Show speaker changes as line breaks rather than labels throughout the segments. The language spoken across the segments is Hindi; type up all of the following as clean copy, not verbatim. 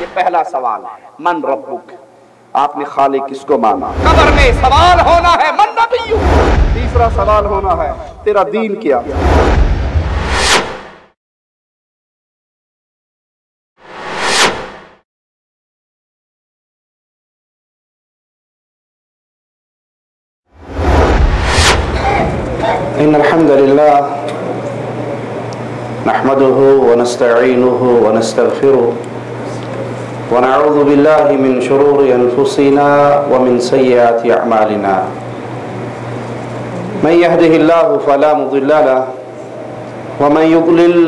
ये पहला सवाल है, मन रब्बुक, आपने खालिक किसको माना? कब्र में सवाल होना है, मन नबिय्युक। तीसरा सवाल होना है, तेरा दीन क्या? इन्नल हम्दुलिल्लाह नहमदुहु व नस्तईनुहु व नस्तगफिरुहु व नऊज़ु बिल्लाहि मिन शुरूरि अनफुसिना व मिन सय्यिआति अअमालिना। मन यहदिहिल्लाहु फला मुदिल्ल लहु व मन युद्लिल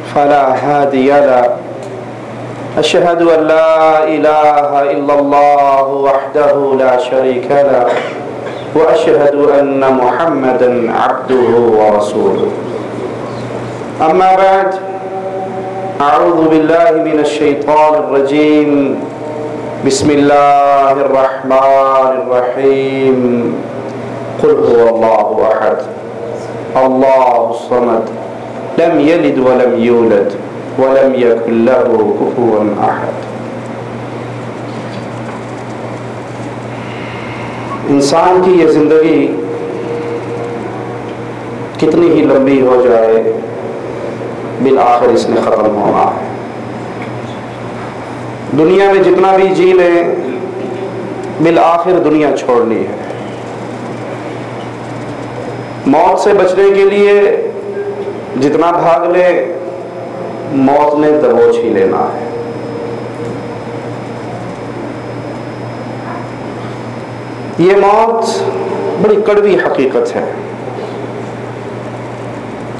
फला हादिय लहु। अशहदु अन ला इलाहा इल्लल्लाह वहदहु ला शरीका लहु व अशहदु अन्न मुहम्मदन अब्दुहु व रसूलुहु। अम्मा बाद, अऊज़ु बिल्लाहि मिनश शैतानिर रजीम। बिस्मिल्लाहिर रहमानिर रहीम। कुल हुवल्लाहु अहद, अल्लाहुस समद, लम यलिद व लम यूलद व लम यकुल लहु कुफुवन अहद। इंसान की ये जिंदगी कितनी ही लंबी हो जाए, बिल आखिर इसने खत्म होना है। दुनिया में जितना भी जी ले, बिल आखिर दुनिया छोड़नी है। मौत से बचने के लिए जितना भाग ले, मौत ने दबोच ही लेना है। ये मौत बड़ी कड़वी हकीकत है।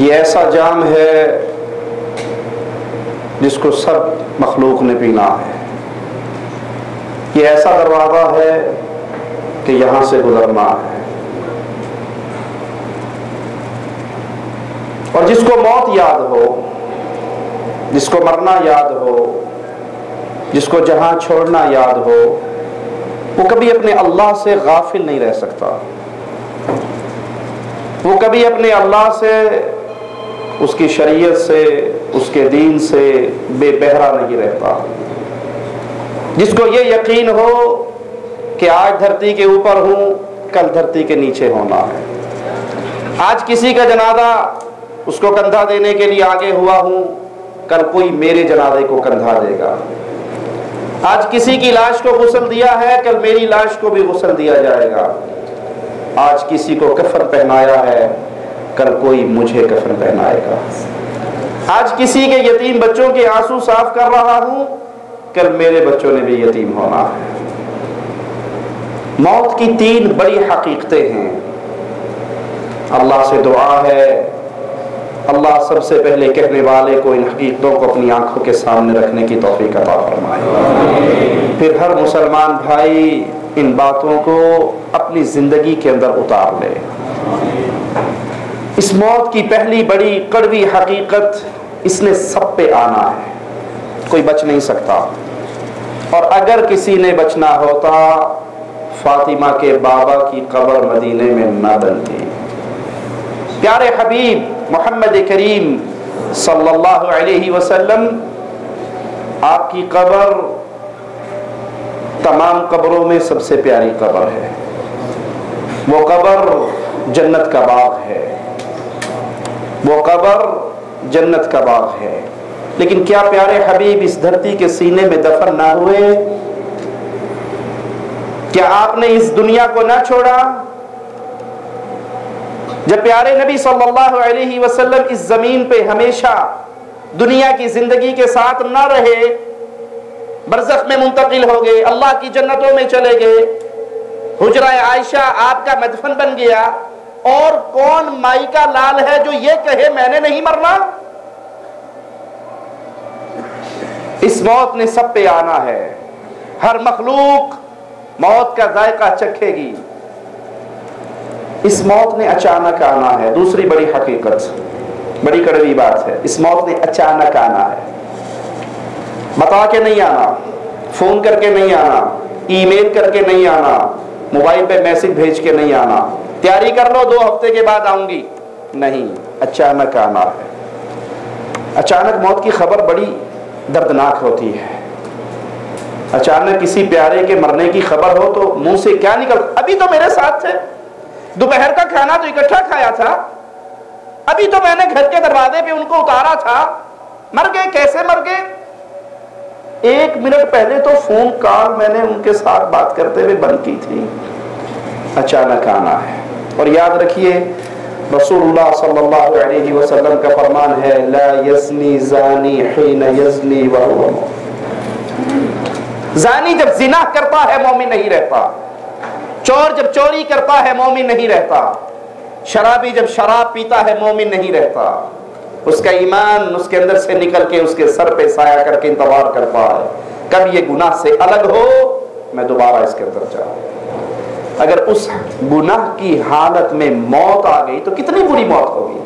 ये ऐसा जाम है जिसको सब मखलूक ने पीना है। ये ऐसा दरवाज़ा है कि यहाँ से गुजरना है। और जिसको मौत याद हो, जिसको मरना याद हो, जिसको जहां छोड़ना याद हो, वो कभी अपने अल्लाह से गाफिल नहीं रह सकता। वो कभी अपने अल्लाह से, उसकी शरीयत से, उसके दीन से बेबहरा नहीं रहता। जिसको ये यकीन हो कि आज धरती के ऊपर हूं, कल धरती के नीचे होना है। आज किसी का जनाजा उसको कंधा देने के लिए आगे हुआ हूं, कल कोई मेरे जनाजे को कंधा देगा। आज किसी की लाश को गुस्ल दिया है, कल मेरी लाश को भी गुस्ल दिया जाएगा। आज किसी को कफन पहनाया है, कल कोई मुझे कफन पहनाएगा। आज किसी के यतीम बच्चों के आंसू साफ कर रहा हूं, कल मेरे बच्चों ने भी यतीम होना है। मौत की तीन बड़ी हकीकतें हैं। अल्लाह से दुआ है, अल्लाह सबसे पहले कहने वाले को इन हकीकतों को अपनी आंखों के सामने रखने की तौफीक अता फरमाए। फिर हर मुसलमान भाई इन बातों को अपनी जिंदगी के अंदर उतार ले। इस मौत की पहली बड़ी कड़वी हकीकत, इसने सब पे आना है, कोई बच नहीं सकता। और अगर किसी ने बचना होता, फातिमा के बाबा की कब्र मदीने में न बनती। प्यारे हबीब मोहम्मद करीम सल्लल्लाहु अलैहि वसल्लम आपकी कब्र तमाम कब्रों में सबसे प्यारी कब्र है। वो कब्र जन्नत का बाग है, वो कब्र जन्नत का बाग है। लेकिन क्या प्यारे हबीब इस धरती के सीने में दफन ना हुए? क्या आपने इस दुनिया को ना छोड़ा? जब प्यारे नबी सल्लल्लाहु अलैहि वसल्लम इस जमीन पे हमेशा दुनिया की जिंदगी के साथ ना रहे, बरज़ख में मुंतकिल हो गए, अल्लाह की जन्नतों में चले गए, हुजरा आयशा आपका मदफन बन गया, और कौन माई का लाल है जो ये कहे मैंने नहीं मरना? इस मौत ने सब पे आना है। हर मखलूक मौत का जायका चखेगी। इस मौत ने अचानक आना है। दूसरी बड़ी हकीकत, बड़ी कड़वी बात है, इस मौत ने अचानक आना है। बता के नहीं आना, फोन करके नहीं आना, ईमेल करके नहीं आना, मोबाइल पे मैसेज भेज के नहीं आना, तैयारी कर लो 2 हफ्ते के बाद आऊंगी, नहीं, अचानक आना है। अचानक मौत की खबर बड़ी दर्दनाक होती है। अचानक किसी प्यारे के मरने की खबर हो तो मुंह से क्या निकल, अभी तो मेरे साथ थे, दोपहर का खाना तो इकट्ठा खाया था, अभी तो मैंने घर के दरवाजे पे उनको उतारा था, मर गए, कैसे मर गए? 1 मिनट पहले तो फोन कॉल मैंने उनके साथ बात करते हुए बंद की थी। अचानक आना है। और याद रखिए रसूलुल्लाह सल्लल्लाहु अलैहि वसल्लम का फरमान है, ला यज़नी ज़ानी हिन यज़नी व हुवा मुमिन। ज़ानी जब जिना करता है मौमिन नहीं रहता, चोर जब चोरी करता है मौमिन नहीं रहता, शराबी जब शराब पीता है मौमिन नहीं रहता। उसका ईमान उसके अंदर से निकल के उसके सर पे साया करके इंतजार करता है, कब ये गुनाह से अलग हो, मैं दोबारा इसके अंदर जाऊं। अगर उस गुनाह की हालत में मौत आ गई तो कितनी बुरी मौत होगी।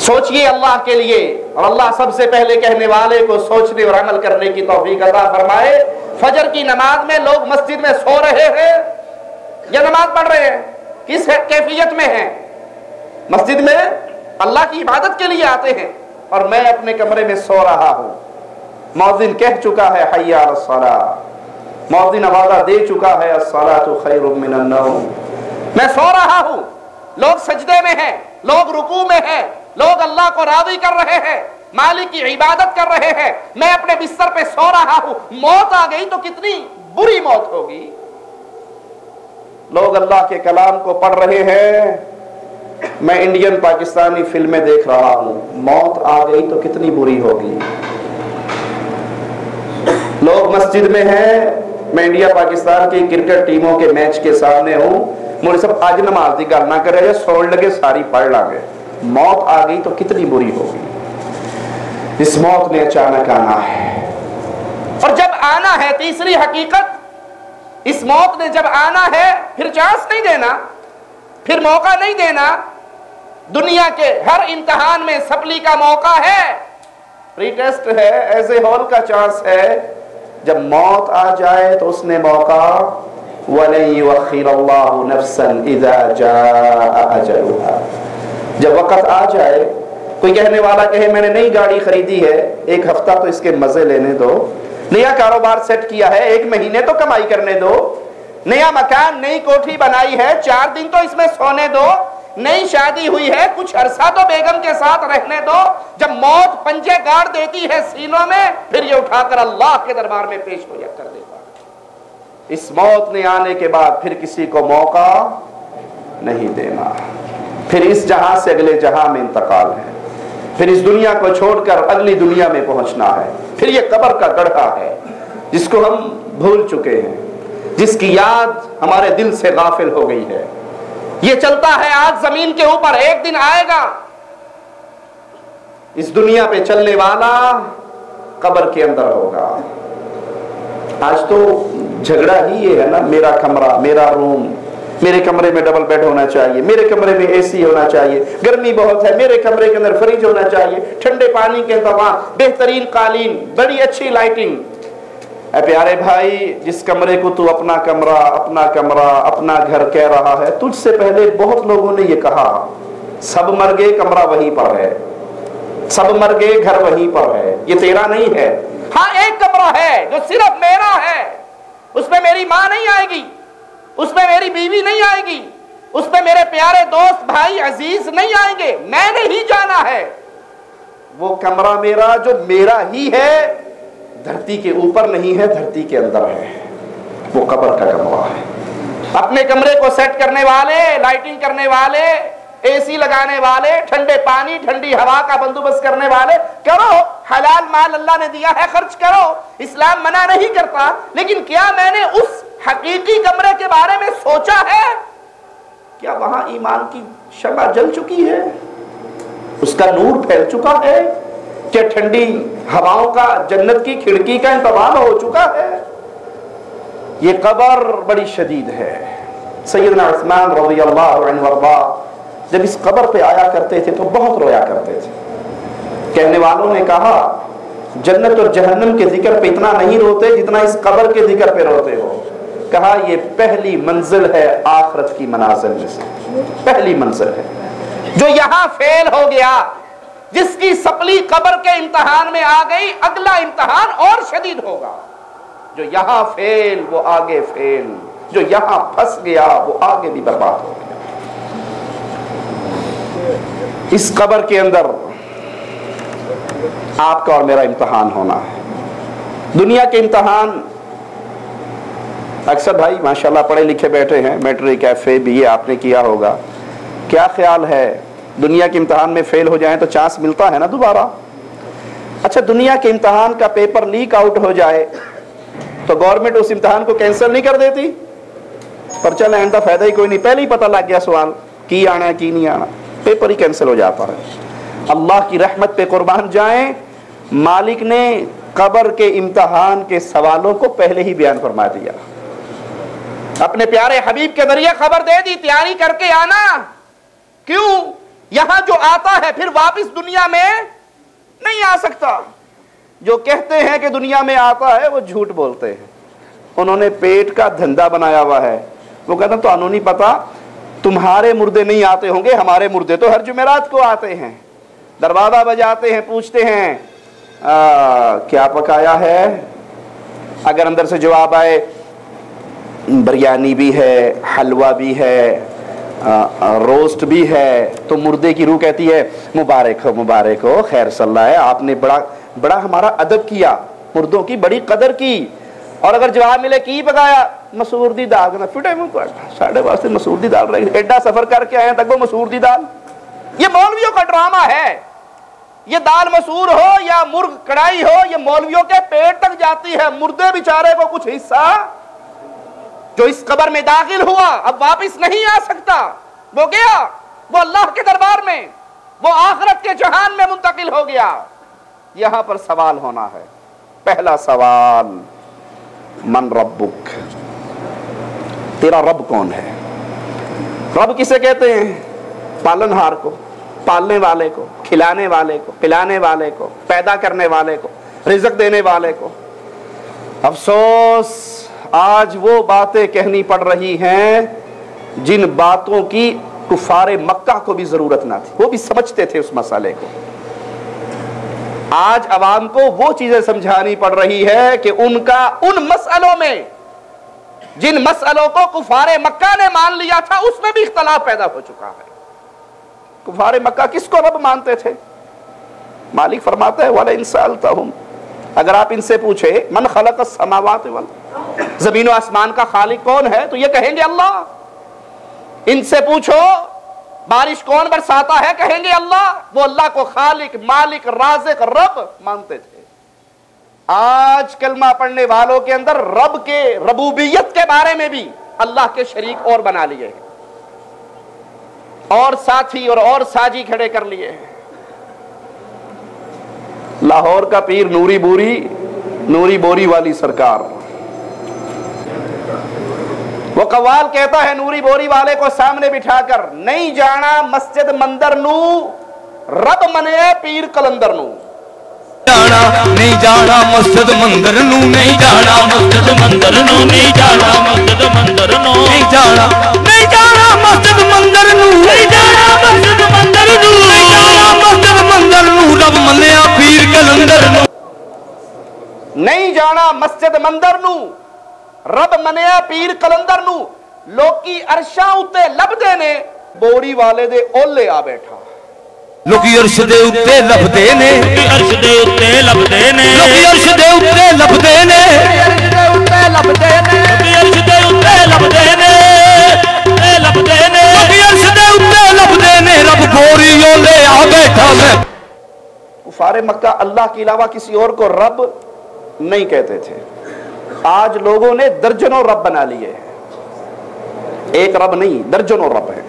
सोचिए अल्लाह के लिए, और अल्लाह सबसे पहले कहने वाले को सोचने और अमल करने की तौफीक अता फरमाए। फजर की नमाज में लोग मस्जिद में सो रहे हैं या नमाज पढ़ रहे हैं? किस कैफियत में हैं? मस्जिद में अल्लाह की इबादत के लिए आते हैं, और मैं अपने कमरे में सो रहा हूं। मौज़िन कह चुका है हय्या अलस सलाह, मौज़िन आवाज़ दे चुका है अस्सलातु खैरुम मिनन नौम। मैं सो रहा हूं, लोग सजदे में हैं, लोग रुकू में हैं, लोग अल्लाह को राज़ी कर रहे हैं, मालिक की इबादत कर रहे हैं, मैं अपने बिस्तर पे सो रहा हूं। मौत आ गई तो कितनी बुरी मौत होगी। लोग अल्लाह के कलाम को पढ़ रहे हैं, मैं इंडियन पाकिस्तानी फिल्में देख रहा हूं, मौत आ गई तो कितनी बुरी होगी। लोग मस्जिद में हैं, मैं इंडिया पाकिस्तान की क्रिकेट टीमों के मैच के सामने हूं, मुझे सब आज नमाज की गल ना करे, सोन लगे सारी पढ़ लांगे। मौत आ गई तो कितनी बुरी होगी। इस मौत ने अचानक आना है, और जब आना है, तीसरी हकीकत, इस मौत ने जब आना है फिर चांस नहीं देना, फिर मौका नहीं देना। दुनिया के हर इम्तिहान में सप्ली का मौका है, प्री टेस्ट है, ऐसे हॉल का चांस है। जब मौत आ जाए तो उसने मौका, वलन युअख्खिरल्लाहु नफ्सन इज़ा जाअ अजलुहा। जब वक्त आ जाए, कोई कहने वाला कहे मैंने नई गाड़ी खरीदी है, 1 हफ्ता तो इसके मजे लेने दो, नया कारोबार सेट किया है, 1 महीने तो कमाई करने दो, नया मकान नई कोठी बनाई है, 4 दिन तो इसमें सोने दो, नई शादी हुई है, कुछ अरसा तो बेगम के साथ रहने दो। जब मौत पंजे गाड़ देती है सीनों में, फिर ये उठाकर अल्लाह के दरबार में पेश हो कर देता। इस मौत ने आने के बाद फिर किसी को मौका नहीं देना, फिर इस जहां से अगले जहां में इंतकाल है, फिर इस दुनिया को छोड़कर अगली दुनिया में पहुंचना है। फिर ये कब्र का गड्ढा है जिसको हम भूल चुके हैं, जिसकी याद हमारे दिल से गाफिल हो गई है। ये चलता है आज जमीन के ऊपर, एक दिन आएगा इस दुनिया पे चलने वाला कब्र के अंदर होगा। आज तो झगड़ा ही ये है ना, मेरा कमरा, मेरा रूम, मेरे कमरे में डबल बेड होना चाहिए, मेरे कमरे में एसी होना चाहिए, गर्मी बहुत है, मेरे कमरे के अंदर फ्रिज होना चाहिए, ठंडे पानी के इंतजाम, बेहतरीन कालीन, बड़ी अच्छी लाइटिंग। प्यारे भाई, जिस कमरे को तू अपना कमरा, अपना घर कह रहा है, तुझसे पहले बहुत लोगों ने ये कहा, सब मर गए, कमरा वहीं पर है। सब मर गए, घर वहीं पर है, ये तेरा नहीं है। हाँ, एक कमरा है जो सिर्फ मेरा है, उसमें मेरी माँ नहीं आएगी, उसमें मेरी बीवी नहीं आएगी, उसमें मेरे प्यारे दोस्त भाई अजीज नहीं आएंगे, मैंने ही जाना है। वो कमरा मेरा जो मेरा ही है, धरती के ऊपर नहीं है, धरती के अंदर है, वो कब्र का कमरा है। अपने कमरे को सेट करने वाले, लाइटिंग करने वाले, एसी लगाने वाले, ठंडे पानी ठंडी हवा का बंदोबस्त करने वाले, करो, हलाल माल अल्लाह ने दिया है, खर्च करो, इस्लाम मना नहीं करता। लेकिन क्या मैंने उस हकीकी कमरे के बारे में सोचा है? क्या वहां ईमान की शम्मा जल चुकी है, उसका नूर फैल चुका है? क्या ठंडी हवाओं का, जन्नत की खिड़की का इंतजाम हो चुका है? ये कब्र बड़ी शदीद है। सैयदना उस्मान रज़ियल्लाहु अन्हु वरदा जब इस कब्र पे आया करते थे तो बहुत रोया करते थे। कहने वालों ने कहा, जन्नत और जहन्नम के जिक्र पे इतना नहीं रोते जितना इस कब्र के जिक्र पे रोते हो। कहा, ये पहली मंजिल है आखिरत की मनाजिल में से, पहली मंजिल है। जो यहां फेल हो गया, जिसकी सपली कब्र के इम्तिहान में आ गई, अगला इम्तिहान और शदीद होगा। जो यहां फेल वो आगे फेल, जो यहां फंस गया वो आगे भी बर्बाद हो गया। इस कब्र के अंदर आपका और मेरा इम्तिहान होना है। दुनिया के इम्तिहान अक्सर भाई माशाल्लाह पढ़े लिखे बैठे हैं, मैट्रिक FA BA आपने किया होगा। क्या ख्याल है, दुनिया के इम्तिहान में फेल हो जाए तो चांस मिलता है ना दोबारा? अच्छा, दुनिया के इम्तिहान का पेपर लीक आउट हो जाए तो गवर्नमेंट उस इम्तिहान को कैंसिल नहीं कर देती? पर चल एंड फायदा ही कोई नहीं, पहले ही पता लग गया सवाल की आना है की नहीं आना, पेपर ही कैंसिल हो जाता है। अल्लाह की रहमत पे कुर्बान जाएं, मालिक ने कब्र के इम्तिहान के सवालों को पहले ही बयान फरमा दिया। अपने प्यारे हबीब के जरिए खबर दे दी, तैयारी करके आना। क्यों? यहां जो आता है फिर वापस दुनिया में नहीं आ सकता। जो कहते हैं कि दुनिया में आता है वो झूठ बोलते हैं। उन्होंने पेट का धंधा बनाया हुआ है। वो कहते तो नहीं पता, तुम्हारे मुर्दे नहीं आते होंगे, हमारे मुर्दे तो हर जुमेरात को आते हैं। दरवाजा बजाते हैं, पूछते हैं क्या पकाया है? अगर अंदर से जवाब आए बिरयानी भी है, हलवा भी है, रोस्ट भी है, तो मुर्दे की रूह कहती है मुबारक हो, खैर सल्ला है, आपने बड़ा हमारा अदब किया, मुर्दों की बड़ी कदर की। और अगर जवाब मिले की पकाया, मसूर दी दाल, फिटे मुंह साढ़े वास्ते मसूर दी दाल रही, एडा सफर करके आए तक वो मसूर दी दाल। ये मौलवियों का ड्रामा है। ये दाल मसूर हो या मुर्ग कढ़ाई हो, ये मौलवियों के पेट तक जाती है। मुर्दे बेचारे को कुछ हिस्सा जो इस कब्र में दाखिल हुआ अब वापस नहीं आ सकता, वो गया, वो अल्लाह के दरबार में, वो आखिरत के जहान में मुंतकिल हो गया। यहां पर सवाल होना है। पहला सवाल, मन रब्बुक, तेरा रब कौन है? रब किसे कहते हैं? पालनहार को, पालने वाले को, खिलाने वाले को, पिलाने वाले को, पैदा करने वाले को, रिज़्क देने वाले को। अफसोस आज वो बातें कहनी पड़ रही हैं जिन बातों की कुफारे मक्का को भी जरूरत ना थी, वो भी समझते थे उस मसले को। आज अवाम को वो चीजें समझानी पड़ रही है कि उनका उन मसलों में, जिन मसलों को कुफारे मक्का ने मान लिया था, उसमें भी इख्तलाफ पैदा हो चुका है। कुफारे मक्का किसको रब मानते थे? मालिक फरमाता है वला इन सअल्तहुम, अगर आप इनसे पूछे मन खलक़स समावाति वल, जमीन और आसमान का खालिक कौन है, तो ये कहेंगे अल्लाह। इनसे पूछो बारिश कौन बरसाता है, कहेंगे अल्लाह। वो अल्लाह को खालिक, मालिक, राज़िक, रब मानते थे। आज कलमा पढ़ने वालों के अंदर रब के रबूबियत के बारे में भी अल्लाह के शरीक और बना लिए हैं, और साथी और साजी खड़े कर लिए हैं। लाहौर का पीर नूरी बोरी वाली सरकार, वो कव्वाल कहता है नूरी बोरी वाले को सामने बिठाकर, नहीं जाना मस्जिद मंदर नू रब मने पीर कलंदर नू।
नहीं जाना मस्जिद मंदिर नू, नहीं जाना मस्जिद मंदिर नू, नहीं जाना मस्जिद मंदिर नू, नहीं जाना मस्जिद मंदिर नू, नहीं जाना मस्जिद मंदिर नू, नहीं जाना मस्जिद मंदिर नू। रब
नहीं जाना मस्जिद मंदिर नू, रब मनिया पीर कलंदर नू, लोकी अरशा उत्ते लभदे ने, बोरी वाले दे ओले आ बैठा।
लोकी अर्श दे उत्ते लभदे ने, अर्श दे उत्ते लभदे ने, लोकी अर्श दे उत्ते लभदे ने, अर्श दे उत्ते लभदे ने, लोकी अर्श दे उत्ते लभदे ने, लभदे ने, लोकी अर्श दे उत्ते लभदे ने, रब बोरी ओले आ बैठा। मैं
कुफारे मक्का अल्लाह के अलावा किसी और को रब नहीं कहते थे। आज लोगों ने दर्जनों रब बना लिए हैं, एक रब नहीं दर्जनों रब है।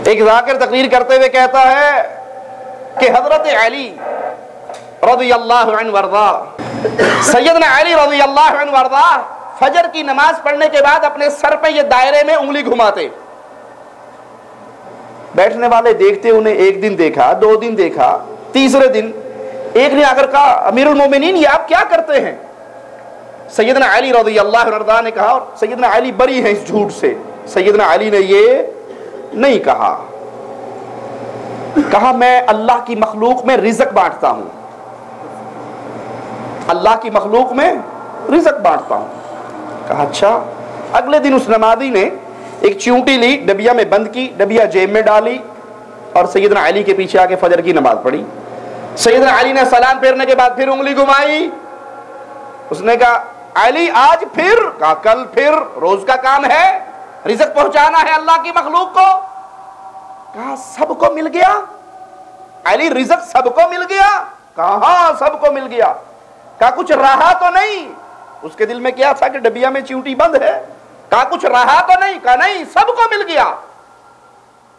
एक जाकिर तकरीर करते हुए कहता है कि हजरत अली रज़ियल्लाहु अन्हु वरज़ा, सैयदना अली रज़ियल्लाहु अन्हु वरज़ा फजर की नमाज पढ़ने के बाद अपने सर पे ये दायरे में उंगली घुमाते। बैठने वाले देखते, उन्हें एक दिन देखा, 2 दिन देखा, तीसरे दिन एक ने आकर कहा अमीरुल मोमिनीन ये आप क्या करते हैं? सैयदना अली रज़ियल्लाहु अन्हु ने कहा, और सैयदना अली बरी हैं इस झूठ से, सैयदना अली ने ये नहीं कहा, कहा मैं अल्लाह की मखलूक में रिज़्क बांटता हूं, अल्लाह की मखलूक में रिज़्क बांटता हूं। कहा अच्छा। अगले दिन उस नमाजी ने एक चींटी ली, डबिया में बंद की, डबिया जेब में डाली और सैयदना अली के पीछे आके फजर की नमाज पढ़ी। सैयदना अली ने सलाम फेरने के बाद फिर उंगली घुमाई। उसने कहा अली आज फिर? कहा कल फिर, रोज का काम है, रिज़्क पहुंचाना है अल्लाह की मखलूक को। कहा सबको मिल गया? अली रिज़्क सबको मिल गया? कहा हाँ सबको मिल गया। कहा कुछ रहा तो नहीं? उसके दिल में क्या था कि डबिया में चींटी बंद है। कहा कुछ रहा तो नहीं? कहा नहीं सबको मिल गया।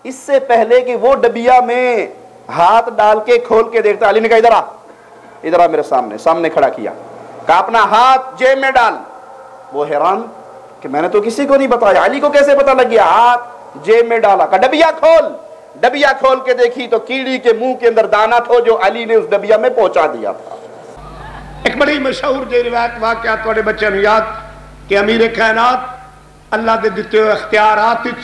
इससे पहले कि वो डबिया में हाथ डाल के खोल के देखता, अली ने कहा इधर आ मेरे सामने, सामने खड़ा किया, कहा अपना हाथ जेब में डाल। वो हैरान कि मैंने तो किसी को नहीं बताया, अली को कैसे पता लग गया? हाथ जेब में डाला, कहा डबिया खोल। डबिया खोल के देखी तो कीड़ी के मुंह के अंदर दाना था जो अली ने उस डबिया में पहुंचा दिया था।
एक बड़ी मशहूर जी रिवायत वाकया तुहाडे बच्चों नूं याद कि अमीर कायनात अल्लाह दे दिते हुए इख्तियारात विच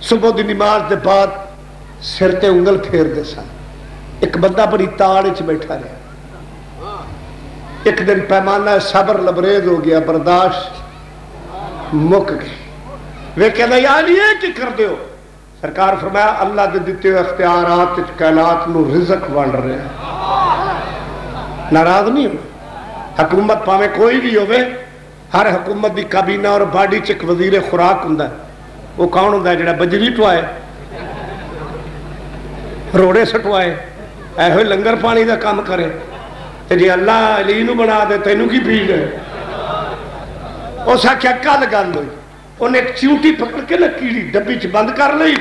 सुबह दी नमाज दे बाद सिर ते उंगल फेरदे सन। एक बंदा बड़ी ताड़ विच बैठा रहा। एक दिन पैमाना सब्र लबरेज हो गया, बर्दाश्त मुक गई। वे कहना यार ये की कर दो? सरकार फरमाया अल्लाह दे दिते हुए इख्तियारात विच कायनात नूं रिज़्क वंड रहा। नाराज नहीं हो। हुकूमत भावे कोई भी होवे, हर हुकूमत की काबीना और बाडी च एक वजीर खुराक हुंदा। वो कौन हुंदा? जिहड़ा बजरी टवाए, रोड़े सटवाए, ऐहो लंगर पानी का काम करे। ते जे अल्लाह अली नूं बना दे तैनूं की पीड़ है? उस आख्या कल गल हुई, उन्हें एक चींटी पकड़ के ना कीड़ी डब्बी च बंद कर ली।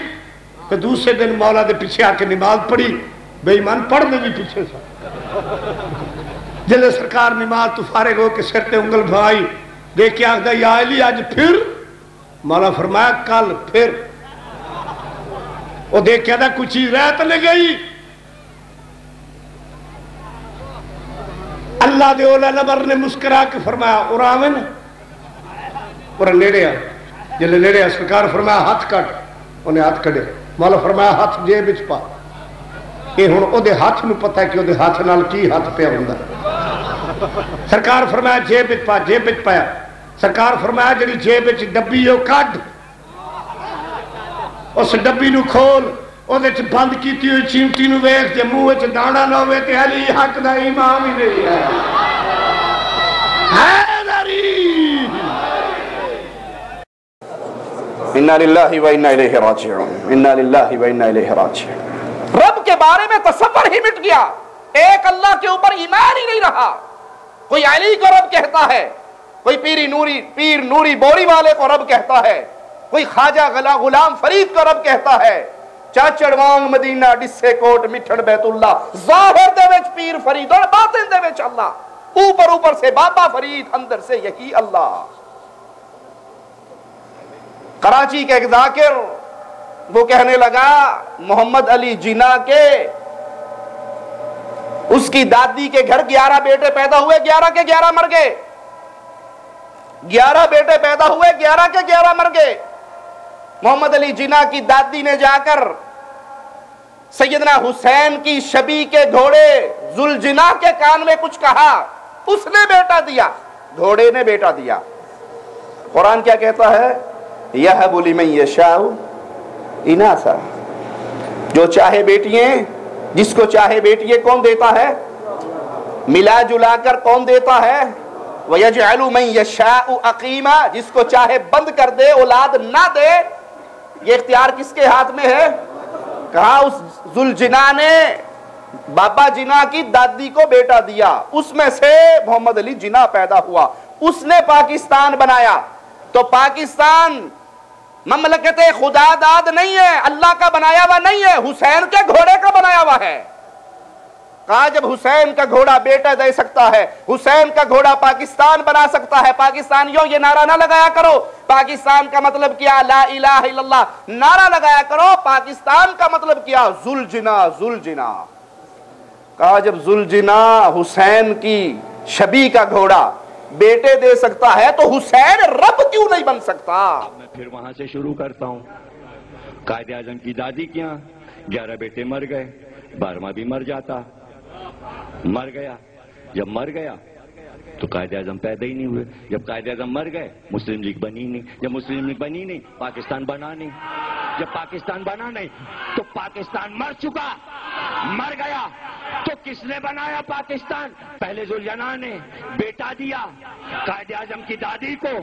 तो दूसरे दिन मौला दे पीछे आके नमाज पढ़ी। बेईमान पढ़ने भी पीछे सा। जिले सरकार नमाज तो फारिग हो के सिर ते उंगल भाई देख के आखदा या अली आज फिर? मौला फरमाया कल फिर। वो देख के कुछ चीज रह तो नहीं गई। अल्लाह दे ओला नबर ने मुस्कुरा के फरमाया उरावे न और नेड़े आ। जिले नेड़े सरकार फरमाया हाथ कट। उन्हें हाथ कड़े। मौला फरमाया हाथ जेब विच पा। ये हुण ओदे हाथ नूं पता है कि ओदे हाथ नाल की हाथ पिया हुंदा। सरकार फरमाया जेब विच पा। जेब विच पाया। सरकार फरमाया जिहड़ी जेब विच डब्बी ओ कढ। उस डब्बी नूं खोल, ओदे च बंद कीती हुई चींटी नूं वेख, जे मूंह विच दाना ना होवे ते अली हक दा इमाम ही नहीं है।
इन्ना लिल्लाहि व इन्ना इलैहि राजिऊन। इन्ना लिल्लाहि व इन्ना इलैहि राजिऊन। रब के बारे में तसव्वुर ही मिट गया। एक अल्लाह के ऊपर ईमान ही नहीं रहा। कोई अली को रब कहता है, कोई पीर नूरी बोरी वाले को रब कहता है, कोई ख्वाजा गुलाम फरीद को रब कहता है। चाचड़वांग मदीना डिस्से कोट मिठड़ बैतुल्ला, जाहिर दे विच पीर फरीद और बातिन दे विच अल्लाह। ऊपर से बाबा फरीद, अंदर से यही अल्लाह। कराची के एक जाकिर वो कहने लगा मोहम्मद अली जिन्ना के उसकी दादी के घर 11 बेटे पैदा हुए, 11 के 11 मर गए। 11 बेटे पैदा हुए, 11 के 11 मर गए। मोहम्मद अली जिन्ना की दादी ने जाकर सैयदना हुसैन की शबी के घोड़े जुलजिना के कान में कुछ कहा, उसने बेटा दिया, घोड़े ने बेटा दिया। कुरान क्या कहता है? यहबु लिमन यशाउ इनासा, जो चाहे बेटियां, जिसको चाहे बेटियां कौन देता है? मिला जुला कर कौन देता है? वयजअलु मन यशाउ अकीमा, जिसको चाहे बंद कर दे, औलाद ना दे। ये इख्तियार किसके हाथ में है? कहा उस जुलजिना ने बाबा जिना की दादी को बेटा दिया, उसमें से मोहम्मद अली जिना पैदा हुआ, उसने पाकिस्तान बनाया। तो पाकिस्तान ममलकते खुदादाद नहीं है, अल्लाह का बनाया हुआ नहीं है, हुसैन के घोड़े का बनाया हुआ है। कहा जब हुसैन का घोड़ा बेटा दे सकता है, हुसैन का घोड़ा पाकिस्तान बना सकता है, पाकिस्तानियों ये नारा ना लगाया करो पाकिस्तान का मतलब क्या ला इलाहा इल्लल्लाह, नारा लगाया करो पाकिस्तान का मतलब क्या जुलजिना जुलजिना। कहा जब जुलजिना हुसैन की शबी का घोड़ा बेटे दे सकता है तो हुसैन रब क्यों नहीं बन सकता?
मैं फिर वहां से शुरू करता हूं। कायदे आजम की दादी के यहाँ 11 बेटे मर गए, 12वां भी मर जाता, मर गया। जब मर गया तो कायदे आजम पैदा ही नहीं हुए। जब कायदे आजम मर गए मुस्लिम लीग बनी नहीं, जब मुस्लिम लीग बनी नहीं पाकिस्तान बना नहीं, जब पाकिस्तान बना नहीं तो पाकिस्तान मर चुका, मर गया। तो किसने बनाया पाकिस्तान? पहले जुलजना ने बेटा दिया कायदे आजम की दादी को,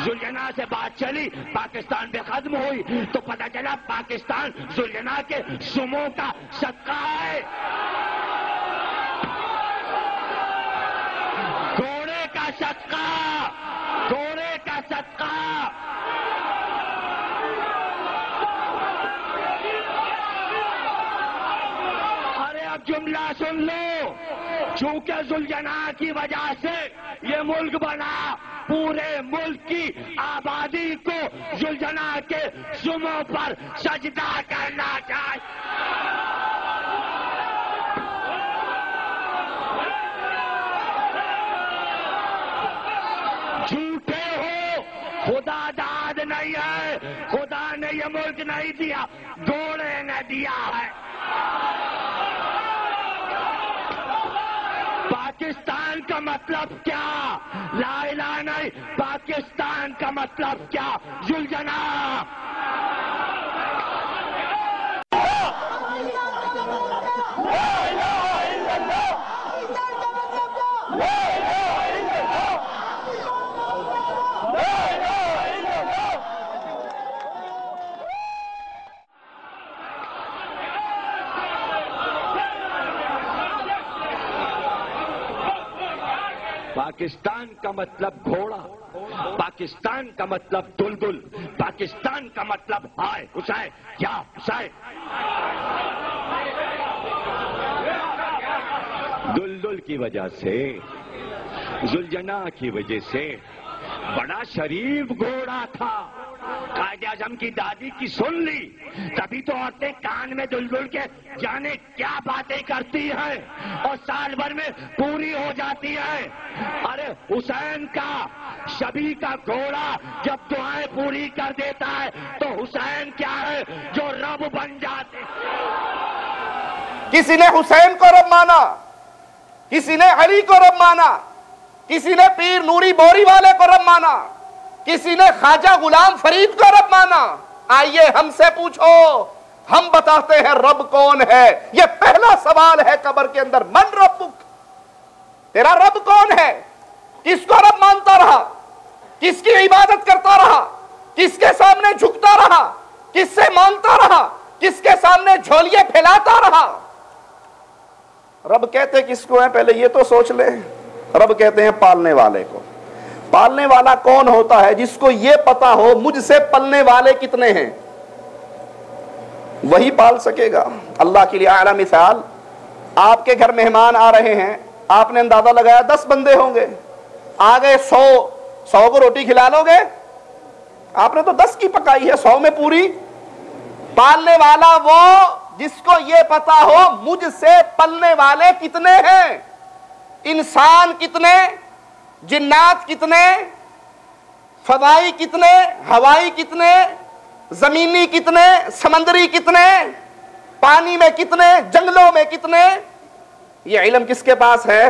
जुलजना से बात चली, पाकिस्तान पे खत्म हुई तो पता चला पाकिस्तान जुलजना के सुमो का सदका है, घोड़े का सदका, घोड़े का सदका। अरे अब जुमला सुन लो, चूंकि जुलजना की वजह से ये मुल्क बना, पूरे मुल्क की आबादी को जुलजना के जुमों पर सजदा करना चाहिए। झूठे हो, खुदा दाद नहीं है, खुदा ने ये मुल्क नहीं दिया, घोड़े ने दिया है। पाकिस्तान का मतलब क्या? ला इलाहा नहीं, पाकिस्तान का मतलब क्या? जुलजना। पाकिस्तान का मतलब घोड़ा, पाकिस्तान का मतलब दुलदुल, पाकिस्तान का मतलब हाय हुसैन, क्या हुसैन? दुलदुल की वजह से, जुलजना की वजह से बड़ा शरीफ घोड़ा था। कायदे आजम की दादी की सुन ली, तभी तो औरतें कान में दुलदुल के जाने क्या बातें करती हैं और साल भर में पूरी हो जाती है। अरे हुसैन का शबी का घोड़ा जब दुआएं पूरी कर देता है तो हुसैन क्या है जो रब बन जाते।
किसी ने हुसैन को रब माना, किसी ने अली को रब माना, किसी ने पीर नूरी बोरी वाले को रब माना, किसी ने ख्वाजा गुलाम फरीद को रब माना। आइए हमसे पूछो, हम बताते हैं रब कौन है। यह पहला सवाल है कब्र के अंदर, मन रब्बुक, तेरा रब कौन है? किसको रब मानता रहा, किसकी इबादत करता रहा, किसके सामने झुकता रहा, किससे मांगता रहा, किसके सामने झोलियां फैलाता रहा? रब कहते किसको है पहले ये तो सोच ले। रब कहते हैं पालने वाले को। पालने वाला कौन होता है? जिसको ये पता हो मुझसे पलने वाले कितने हैं, वही पाल सकेगा। अल्लाह के लिए आला मिसाल, आपके घर मेहमान आ रहे हैं, आपने अंदाजा लगाया 10 बंदे होंगे, आ गए 100 को रोटी खिला लोगे? आपने तो 10 की पकाई है, 100 में पूरी। पालने वाला वो जिसको ये पता हो मुझसे पलने वाले कितने हैं, इंसान कितने, जिन्नात कितने, फदाई कितने, हवाई कितने, जमीनी कितने, समंदरी कितने, पानी में कितने, जंगलों में कितने, ये इल्म किसके पास है?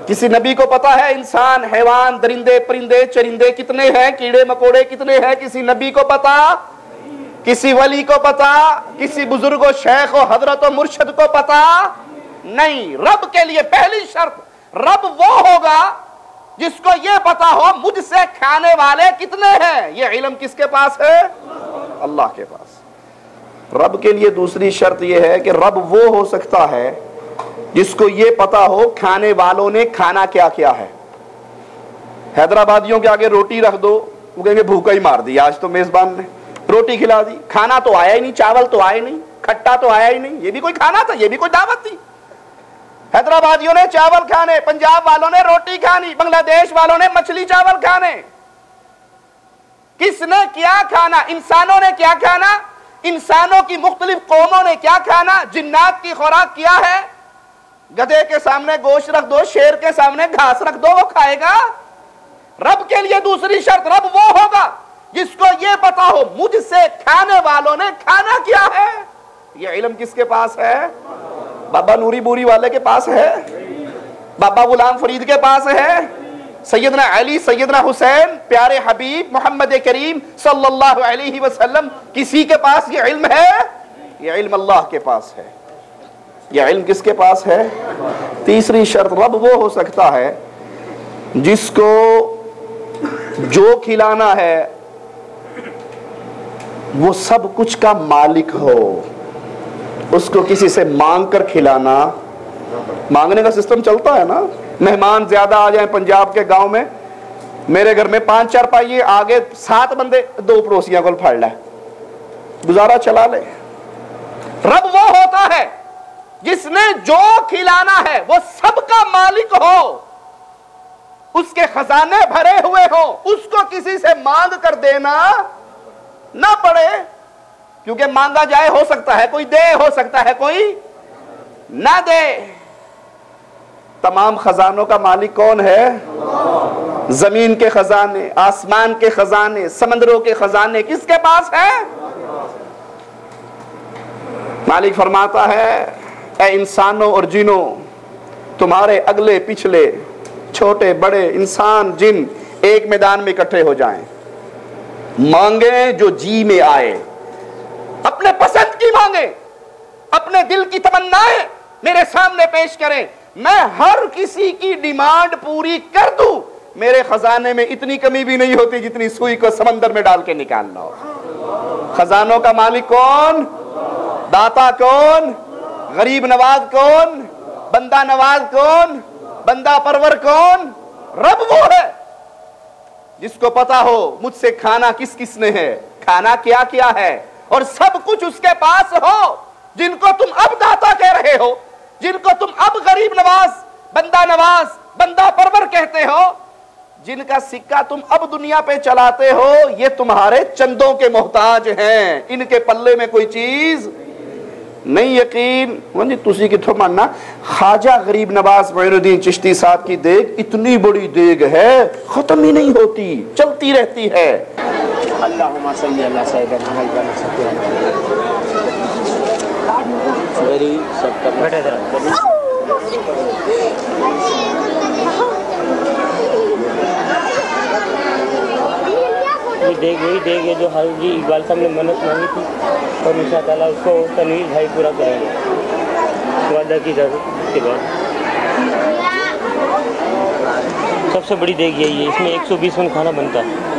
किसी नबी को पता है इंसान, हैवान, दरिंदे, परिंदे, चरिंदे कितने हैं, कीड़े मकोड़े कितने हैं? किसी नबी को पता, किसी वली को पता, किसी बुजुर्ग व शेख व हजरत व मुर्शद को पता नहीं। रब के लिए पहली शर्त, रब वो होगा जिसको ये पता हो मुझसे खाने वाले कितने हैं। ये इल्म किसके पास है? अल्लाह के पास। रब के लिए दूसरी शर्त यह है कि रब वो हो सकता है जिसको ये पता हो खाने वालों ने खाना क्या क्या है। हैदराबादियों के आगे रोटी रख दो, वो कहेंगे भूखा ही मार दिया, आज तो मेजबान ने रोटी खिला दी, खाना तो आया ही नहीं, चावल तो आया नहीं, खट्टा तो आया ही नहीं, ये भी कोई खाना था, ये भी कोई दावत थी। हैदराबादियों ने चावल खाने, पंजाब वालों ने रोटी खानी, बांग्लादेश वालों ने मछली चावल खाने। किसने क्या खाना? इंसानों ने क्या खाना? इंसानों की मुख्तलिफ कौमों ने क्या खाना? जिन्नात की खुराक क्या है? गधे के सामने गोश्त रख दो, शेर के सामने घास रख दो, वो खाएगा। रब के लिए दूसरी शर्त, रब वो होगा जिसको ये पता हो मुझसे खाने वालों ने खाना क्या है। ये इल्म किसके पास है? बाबा नूरी बूरी वाले के पास है, बाबा गुलाम फरीद के पास है, सैयदना अली, सैयदना हुसैन, प्यारे हबीब मोहम्मद करीम सल्लल्लाहु अलैहि वसल्लम, किसी के पास ये इल्म है? ये इल्म अल्लाह के पास है। ये इल्म किसके पास है? तीसरी शर्त, रब वो हो सकता है जिसको जो खिलाना है वो सब कुछ का मालिक हो, उसको किसी से मांग कर खिलाना। मांगने का सिस्टम चलता है ना, मेहमान ज्यादा आ जाए पंजाब के गांव में, मेरे घर में 5-4 पाइये, आगे 7 बंदे, 2 पड़ोसियों को फाड़ ले, गुजारा चला ले। रब वो होता है जिसने जो खिलाना है वो सबका मालिक हो, उसके खजाने भरे हुए हो, उसको किसी से मांग कर देना ना पड़े, क्योंकि मांगा जाए हो सकता है कोई दे, हो सकता है कोई ना दे। तमाम खजानों का मालिक कौन है? जमीन के खजाने, आसमान के खजाने, समंदरों के खजाने किसके पास है? मालिक फरमाता है, ऐ इंसानों और जिनों, तुम्हारे अगले पिछले छोटे बड़े इंसान जिन एक मैदान में इकट्ठे हो जाएं, मांगे जो जी में आए, अपने पसंद की मांगे, अपने दिल की तमन्नाएं मेरे सामने पेश करें, मैं हर किसी की डिमांड पूरी कर दूं। मेरे खजाने में इतनी कमी भी नहीं होती जितनी सुई को समंदर में डाल के निकालना हो। खजानों का मालिक कौन? दाता कौन? गरीब नवाज कौन? बंदा नवाज कौन? बंदा परवर कौन? रब वो है जिसको पता हो मुझसे खाना किस किसने है, खाना क्या क्या है, और सब कुछ उसके पास हो। जिनको तुम अब दाता कह रहे हो, जिनको तुम अब गरीब नवाज, बंदा नवाज, बंदा परवर कहते हो, जिनका सिक्का तुम अब दुनिया पे चलाते हो, ये तुम्हारे चंदों के मोहताज हैं, इनके पल्ले में कोई चीज नहीं। यकीन जी तुसी किथों मानना, ख्वाजा गरीब नवाज मोइनुद्दीन चिश्ती साहब की देग इतनी बड़ी देग है, खत्म ही नहीं होती, चलती रहती है।
अल्लाहुम्मा सल्ली अला सय्यिदना मुहम्मद वेरी सब बैठे जरा देख वही देख है जो हाल जी इकबाल साहब ने मन्नत मांगी थी, और इंशाअल्लाह उसको तनवीर भाई पूरा करेंगे वादा की इजाज़त के बाद। सबसे बड़ी देख यही है, इसमें 120 मन खाना बनता है।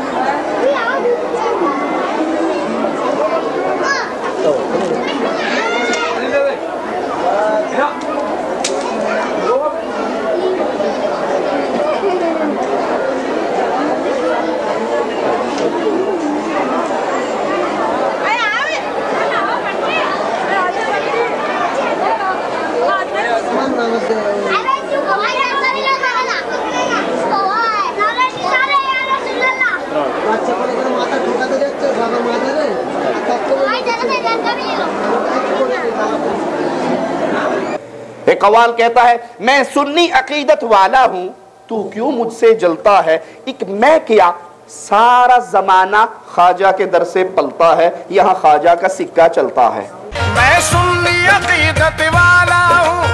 एक कवाल कहता है, मैं सुन्नी अकीदत वाला हूं, तू क्यों मुझसे जलता है, एक मैं क्या सारा जमाना ख्वाजा के दर से पलता है, यहाँ ख्वाजा का सिक्का चलता है।
मैं सुन्नी अकीदत वाला हूँ,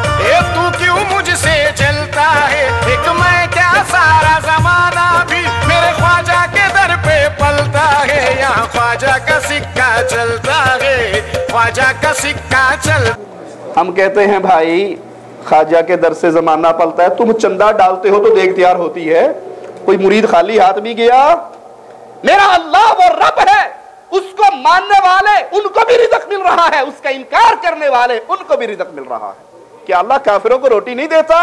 तू क्यों मुझसे चलता है? एक मैं क्या सारा जमाना भी मेरे ख्वाजा के दर पे पलता है। यहाँ ख्वाजा का सिक्का चलता है, ख्वाजा का सिक्का चल।
हम कहते हैं भाई ख्वाजा के दर से जमाना पलता है, तुम चंदा डालते हो तो देख तैयार होती है। कोई मुरीद खाली हाथ भी गया? मेरा अल्लाह वो रब है, उसको मानने वाले उनको भी रिज़्क़ मिल रहा है, उसका इनकार करने वाले उनको भी रिज़्क़ मिल रहा है। क्या अल्लाह काफिरों को रोटी नहीं देता?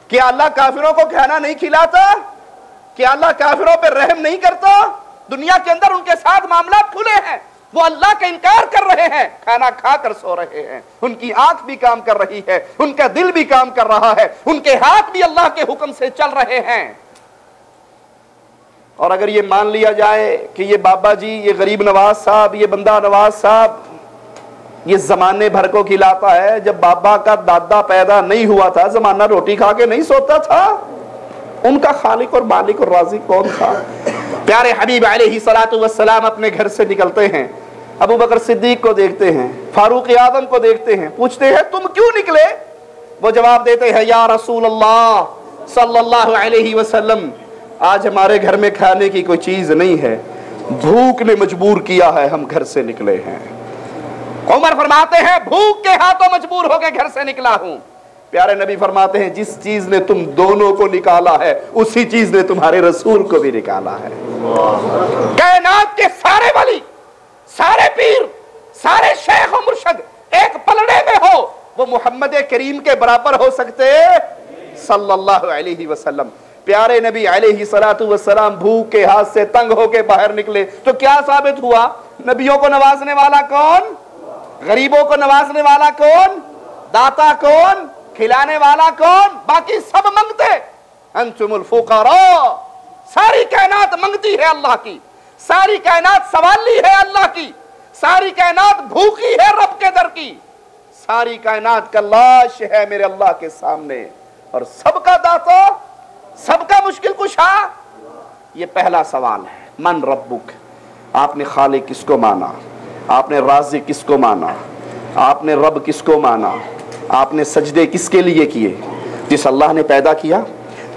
क्या अल्लाह काफिरों को खाना नहीं खिलाता? क्या अल्लाह काफिरों पर रहम नहीं करता? दुनिया के अंदर उनके साथ मामला खुले हैं, वो अल्लाह का इनकार कर रहे हैं, खाना खाकर सो रहे हैं, उनकी आंख भी काम कर रही है, उनका दिल भी काम कर रहा है, उनके हाथ भी अल्लाह के हुक्म से चल रहे हैं। और अगर ये मान लिया जाए कि ये बाबा जी, ये गरीब नवाज साहब, ये बंदा नवाज साहब ये जमाने भर को खिलाता है, जब बाबा का दादा पैदा नहीं हुआ था जमाना रोटी खा के नहीं सोता था। उनका खालिक और मालिक और राज़िक कौन था? प्यारे हबीब अलैहिस्सलातु वस्सलाम अपने घर से निकलते हैं, अबू बकर सिद्दीक को देखते हैं, फारूक आज़म को देखते हैं, पूछते हैं तुम क्यों निकले? वो जवाब देते हैं या रसूल अल्लाह सल्लल्लाहु अलैहि वसल्लम, आज हमारे घर में खाने की कोई चीज नहीं है, भूख ने मजबूर किया है, हम घर से निकले हैं। उमर फरमाते हैं भूख के हाथों मजबूर होकर घर से निकला हूं। प्यारे नबी फरमाते हैं जिस चीज ने तुम दोनों को निकाला है उसी चीज ने तुम्हारे रसूल को भी निकाला है। कायनात के सारे वली, सारे पीर, सारे शेख और मुर्शद एक पलड़े में हो, वो मोहम्मद करीम के बराबर हो सकते सल्लल्लाहु अलैहि वसल्लम। प्यारे नबी अलैहिस्सलातु वस्सलाम भूख के हाथ से तंग होके बाहर निकले तो क्या साबित हुआ? नबियों को नवाजने वाला कौन? गरीबों को नवाजने वाला कौन? दाता कौन? खिलाने वाला कौन? बाकी सब मांगते। अंतुमुल फुकरा, सारी कायनात मांगती है अल्लाह की, सारी कायनात सवाली है अल्लाह की, सारी कायनात भूखी है रब के दर की, सारी कायनात का लाश है मेरे अल्लाह के सामने, और सबका दाता, सबका मुश्किल कुशा। ये पहला सवाल है, मन रब्बुक, आपने खालिक किसको माना? आपने राज़िक किसको माना? आपने रब किसको माना? आपने सजदे किसके लिए किए? जिस अल्लाह ने पैदा किया,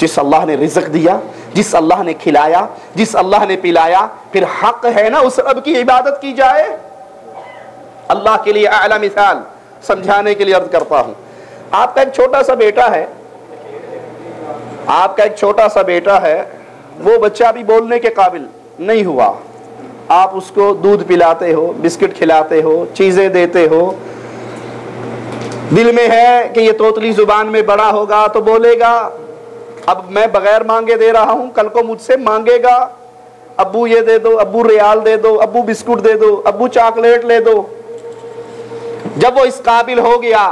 जिस अल्लाह ने रिज़्क़ दिया, जिस अल्लाह ने खिलाया, जिस अल्लाह ने पिलाया, फिर हक है ना उस रब की इबादत की जाए। अल्लाह के लिए आला मिसाल समझाने के लिए अर्ज करता हूं। आपका एक छोटा सा बेटा है, आपका एक छोटा सा बेटा है, वो बच्चा अभी बोलने के काबिल नहीं हुआ, आप उसको दूध पिलाते हो, बिस्किट खिलाते हो, चीजें देते हो, दिल में है कि ये तोतली जुबान में बड़ा होगा तो बोलेगा, अब मैं बगैर मांगे दे रहा हूं, कल को मुझसे मांगेगा, अब्बू ये दे दो, अब्बू रियाल दे दो, अब्बू बिस्कुट दे दो, अब्बू चॉकलेट ले दो। जब वो इस काबिल हो गया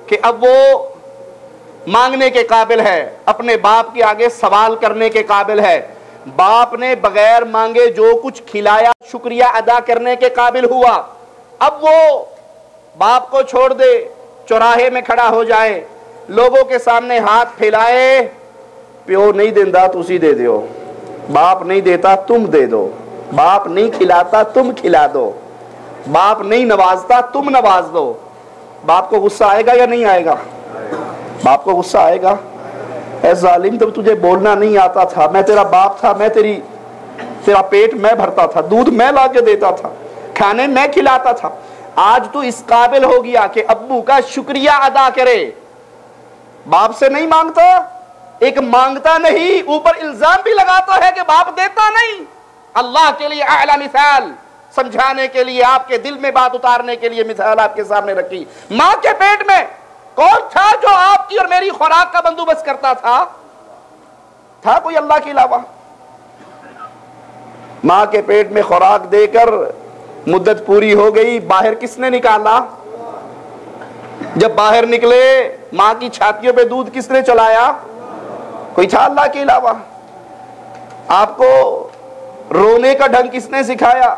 कि अब वो मांगने के काबिल है, अपने बाप के आगे सवाल करने के काबिल है, बाप ने बगैर मांगे जो कुछ खिलाया शुक्रिया अदा करने के काबिल हुआ, अब वो बाप को छोड़ दे, चौराहे में खड़ा हो जाए, लोगों के सामने हाथ फैलाए, प्यो नहीं देता तुसी दे दो, बाप नहीं देता तुम दे दो, बाप नहीं खिलाता तुम खिला दो, बाप नहीं नवाजता तुम नवाज दो। बाप को गुस्सा आएगा या नहीं आएगा? बाप को गुस्सा आएगा। ऐ जालिम, तब तुझे बोलना नहीं आता था, मैं तेरा बाप था, मैं तेरा पेट मैं भरता था, दूध मैं ला के देता था, खाने मैं खिलाता था, आज तू इस काबिल हो गया कि अब्बू का शुक्रिया अदा करे, बाप से नहीं मांगता, एक मांगता नहीं ऊपर इल्जाम भी लगाता है कि बाप देता नहीं। अल्लाह के लिए आला मिसाल समझाने के लिए, आपके दिल में बात उतारने के लिए मिसाल आपके सामने रखी। मां के पेट में कौन था जो आपकी और मेरी खुराक का बंदोबस्त करता था? था कोई अल्लाह के अलावा? मां के पेट में खुराक देकर मुद्दत पूरी हो गई, बाहर किसने निकाला? जब बाहर निकले मां की छातियों पे दूध किसने चलाया? कोई था अल्लाह के अलावा? आपको रोने का ढंग किसने सिखाया?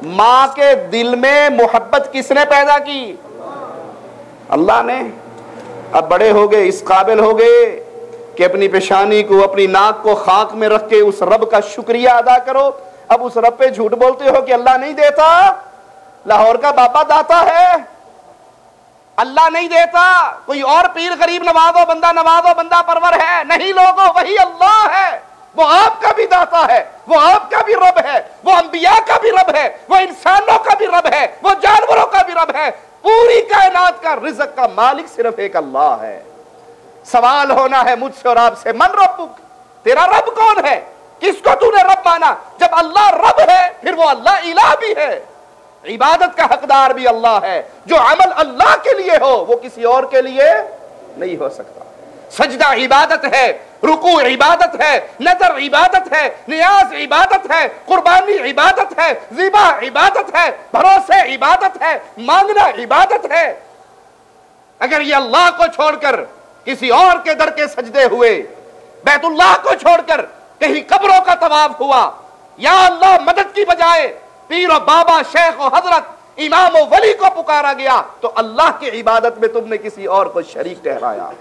मां के दिल में मोहब्बत किसने पैदा की? अल्लाह ने। अब बड़े हो गए, इस काबिल हो गए कि अपनी पेशानी को, अपनी नाक को खाक में रख के उस रब का शुक्रिया अदा करो। अब उस रब पे झूठ बोलते हो कि अल्लाह नहीं देता, लाहौर का बाबा दाता है, अल्लाह नहीं देता, कोई और पीर गरीब नवाजो बंदा परवर है। नहीं लोगों, वही अल्लाह है। वो आपका भी दाता है, वो आपका भी रब है, वो अंबिया का भी रब है, वो इंसानों का भी रब है, वो जानवरों का भी रब है। पूरी कायनात का रिज़्क़ का मालिक सिर्फ एक अल्लाह है। सवाल होना है मुझसे और आपसे, मन रब्बुक, तेरा रब कौन है? किसको तूने रब माना? जब अल्लाह रब है फिर वो अल्लाह इलाह भी है, इबादत का हकदार भी अल्लाह है। जो अमल अल्लाह के लिए हो वो किसी और के लिए नहीं हो सकता। सजदा इबादत है, रुकू इबादत है, नजर इबादत है, नियाज इबादत है, कुर्बानी इबादत है, ज़िबा इबादत है, भरोसे इबादत है, मांगना इबादत है। अगर ये अल्लाह को छोड़कर किसी और के दर के सजदे हुए, बैतुल्लाह को छोड़कर कहीं कब्रों का तवाफ हुआ, या अल्लाह मदद की बजाय पीर और बाबा, शेख और हजरत, इमाम और वली को पुकारा गया, तो अल्लाह की इबादत में तुमने किसी और को शरीक ठहराया।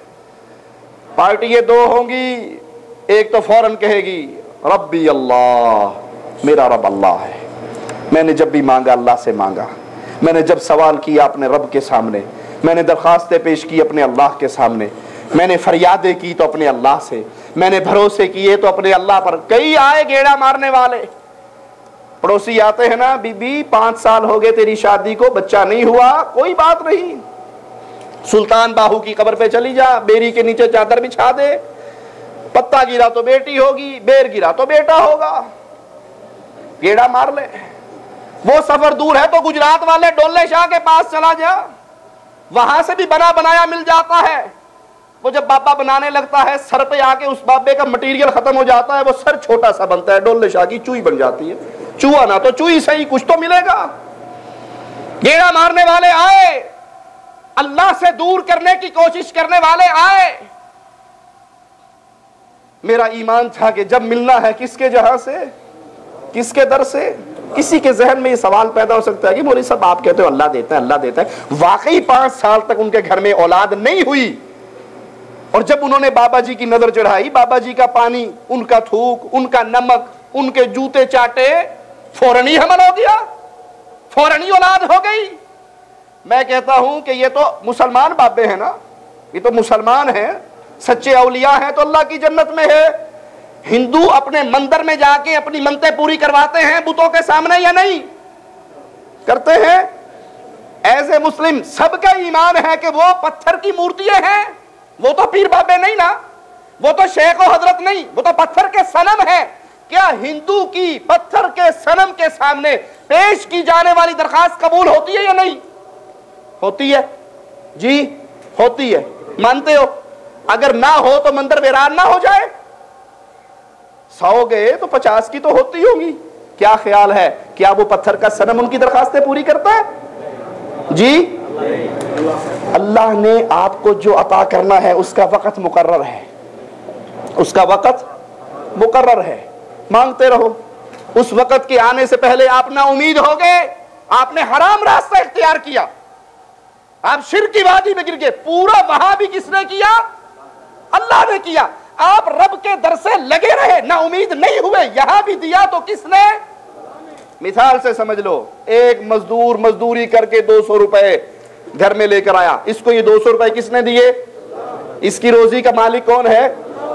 पार्टी ये दो होंगी, एक तो फौरन कहेगी रब्बी अल्लाह, मेरा रब अल्लाह है, मैंने जब भी मांगा अल्लाह से मांगा, मैंने जब सवाल किया अपने रब के सामने, मैंने दरखास्तें पेश की अपने अल्लाह के सामने, मैंने फरियादें की तो अपने अल्लाह से, मैंने भरोसे किए तो अपने अल्लाह पर। कई आए गेड़ा मारने वाले, पड़ोसी आते हैं ना, बीबी 5 साल हो गए तेरी शादी को, बच्चा नहीं हुआ, कोई बात नहीं, सुल्तान बाहू की कब्र पे चली जा, बेरी के नीचे चादर बिछा दे, पत्ता गिरा तो बेटी होगी, बेर गिरा तो बेटा होगा, गेड़ा मार ले। वो सफर दूर है तो गुजरात वाले डोले शाह के पास चला जा, वहां से भी बना बनाया मिल जाता है। वो जब बाबा बनाने लगता है, सर पे आके उस बाबे का मटेरियल खत्म हो जाता है, वो सर छोटा सा बनता है, डोले शाह की चूई बन जाती है। चूहा ना तो चूई सही, कुछ तो मिलेगा। गेड़ा मारने वाले आए, अल्लाह से दूर करने की कोशिश करने वाले आए। मेरा ईमान था कि जब मिलना है किसके जहां से, किसके दर से। किसी के जहन में ये सवाल पैदा हो सकता है कि मौलवी साहब आप कहते हो अल्लाह देता है, अल्लाह देता है। वाकई 5 साल तक उनके घर में औलाद नहीं हुई, और जब उन्होंने बाबा जी की नजर चढ़ाई, बाबा जी का पानी, उनका थूक, उनका नमक, उनके जूते चाटे, फौरन ही हमल हो गया, फौरन ही औलाद हो गई। मैं कहता हूं कि ये तो मुसलमान बाबे हैं ना, ये तो मुसलमान हैं, सच्चे औलिया हैं तो अल्लाह की जन्नत में है। हिंदू अपने मंदिर में जाके अपनी मन्नतें पूरी करवाते हैं बुतों के सामने या नहीं करते हैं? एज ए मुस्लिम सबका ईमान है कि वो पत्थर की मूर्तियां हैं, वो तो पीर बाबे नहीं ना, वो तो शेख और हजरत नहीं, वो तो पत्थर के सनम है। क्या हिंदू की पत्थर के सनम के सामने पेश की जाने वाली दरखास्त कबूल होती है या नहीं होती है? जी होती है, मानते हो? अगर ना हो तो मंदिर वीरान ना हो जाए? 100 गए तो 50 की तो होती होगी। क्या ख्याल है, क्या वो पत्थर का सनम उनकी दरखास्तें पूरी करता है? जी अल्लाह ने आपको जो अता करना है उसका वक़्त मुकर्रर है, उसका वक़्त मुकर्रर है, मांगते रहो। उस वक़्त के आने से पहले आप ना उम्मीद हो गए, आपने हराम रास्ता इख्तियार किया, आप शिर्क की वादी में गिर गए। पूरा वहां भी किसने किया? अल्लाह ने किया। आप रब के दर से लगे रहे, ना उम्मीद नहीं हुए, यहां भी दिया तो किसने? मिसाल से समझ लो, एक मजदूर मजदूरी करके 200 रुपए घर में लेकर आया, इसको ये 200 रुपए किसने दिए? इसकी रोजी का मालिक कौन है?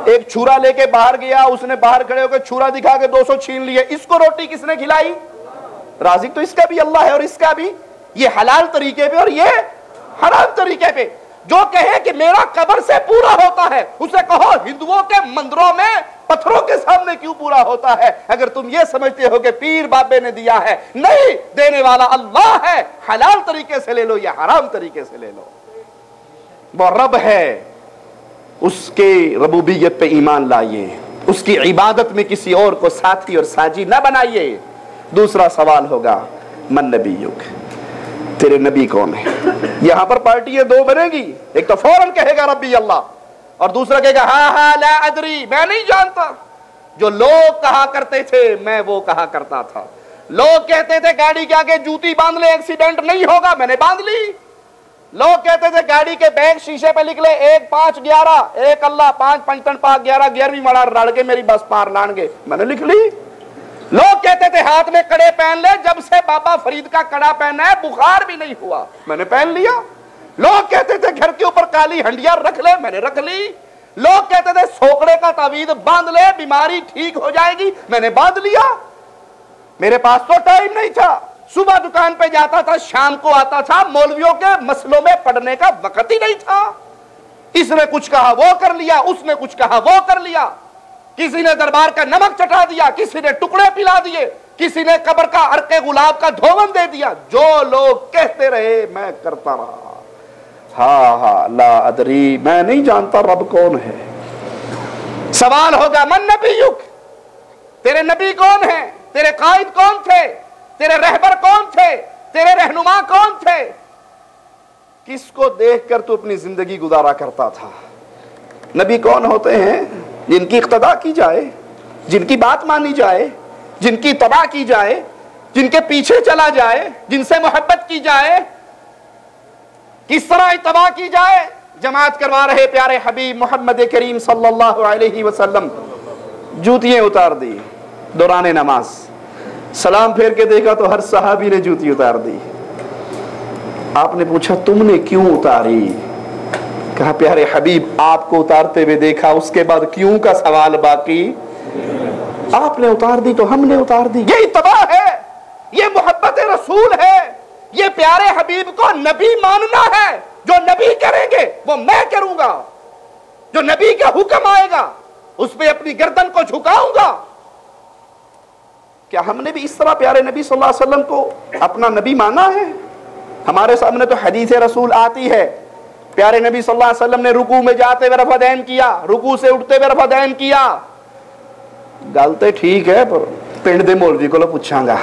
एक छुरा लेके बाहर गया, उसने बाहर खड़े होकर छुरा दिखा के 200 छीन लिए, इसको रोटी किसने खिलाई? राज़िक तो इसका भी अल्लाह है और इसका भी। ये हलाल तरीके पे और ये हराम तरीके पे। जो कहे कि मेरा कब्र से पूरा होता है, उसे कहो हिंदुओं के मंदिरों में पत्थरों के सामने क्यों पूरा होता है? अगर तुम ये समझते हो कि पीर बाबे ने दिया है, नहीं, देने वाला अल्लाह है। हलाल तरीके से ले लो या हराम तरीके से ले लो, वो रब है, उसके रबूबियत पे ईमान लाइए, उसकी इबादत में किसी और को साथी और साजी ना बनाइए। दूसरा सवाल होगा मन नबीयुक, तेरे नबी कौन है? यहां पर पार्टियां दो बनेगी, एक तो फौरन कहेगा रब्बी अल्लाह, और दूसरा कहेगा हा ला अदरी, मैं नहीं जानता। जो लोग कहा करते थे मैं वो कहा करता था। लोग कहते थे गाड़ी के आगे जूती बांध ले एक्सीडेंट नहीं होगा, मैंने बांध ली। लोग कहते थे गाड़ी के बैग शीशे पे लिख ले 1 5 11, 1 अल्लाह 5 5 5 11 11वीं मड़ा रड़ के मेरी बस पार लानगे, मैंने लिख ली। लोग कहते थे हाथ में कड़े पहन ले, जब से बाबा फरीद का कड़ा पहना है बुखार भी नहीं हुआ, मैंने पहन लिया। लोग कहते थे घर के ऊपर काली हंडिया रख ले, मैंने रख ली। लोग कहते थे सोकड़े का तावीज बांध ले बीमारी ठीक हो जाएगी, मैंने बांध लिया। मेरे पास तो टाइम नहीं था, सुबह दुकान पे जाता था शाम को आता था, मौलवियों के मसलों में पढ़ने का वक्त ही नहीं था। इसने कुछ कहा वो कर लिया, उसने कुछ कहा वो कर लिया। किसी ने दरबार का नमक चटा दिया, किसी ने टुकड़े पिला दिए, किसी ने कब्र का अर्के गुलाब का धोवन दे दिया। जो लोग कहते रहे मैं करता रहा। हा ला अदरी, मैं नहीं जानता रब कौन है। सवाल होगा मन नबीयुक, तेरे नबी कौन है, तेरे कायद कौन थे, तेरे रहबर कौन थे, तेरे रहनुमा कौन थे, किसको देखकर तू अपनी जिंदगी गुजारा करता था। नबी कौन होते हैं? जिनकी इक्तदा की जाए, जिनकी बात मानी जाए, जिनकी तबा की जाए, जिनके पीछे चला जाए, जिनसे मोहब्बत की जाए। किस तरह इत्तबा की जाए? जमात करवा रहे प्यारे हबीब मोहम्मद करीम सल्लल्लाहु अलैहि वसल्लम, जूतियां उतार दी दौरान नमाज, सलाम फेर के देखा तो हर सहाबी ने जूती उतार दी। आपने पूछा तुमने क्यों उतारी? कहा प्यारे हबीब आपको उतारते हुए देखा, उसके बाद क्यों का सवाल बाकी। आपने उतार दी तो हमने उतार दी। ये इत्तबा है, ये मोहब्बत रसूल है, ये प्यारे हबीब को नबी मानना है। जो नबी करेंगे वो मैं करूंगा, जो नबी का हुक्म आएगा उस पे अपनी गर्दन को झुकाऊंगा। क्या हमने भी इस तरह प्यारे नबी सल्लल्लाहु अलैहि वसल्लम को अपना नबी माना है? हमारे सामने तो हदीस रसूल आती है, प्यारे नबी सल्लल्लाहु अलैहि वसल्लम ने रुकू में जाते हुए रफ़ा-दैन किया, रुकू से उठते हुए रफ़ा-दैन किया। गल तो ठीक है पर पिंड दे मौलवी को पूछांगा,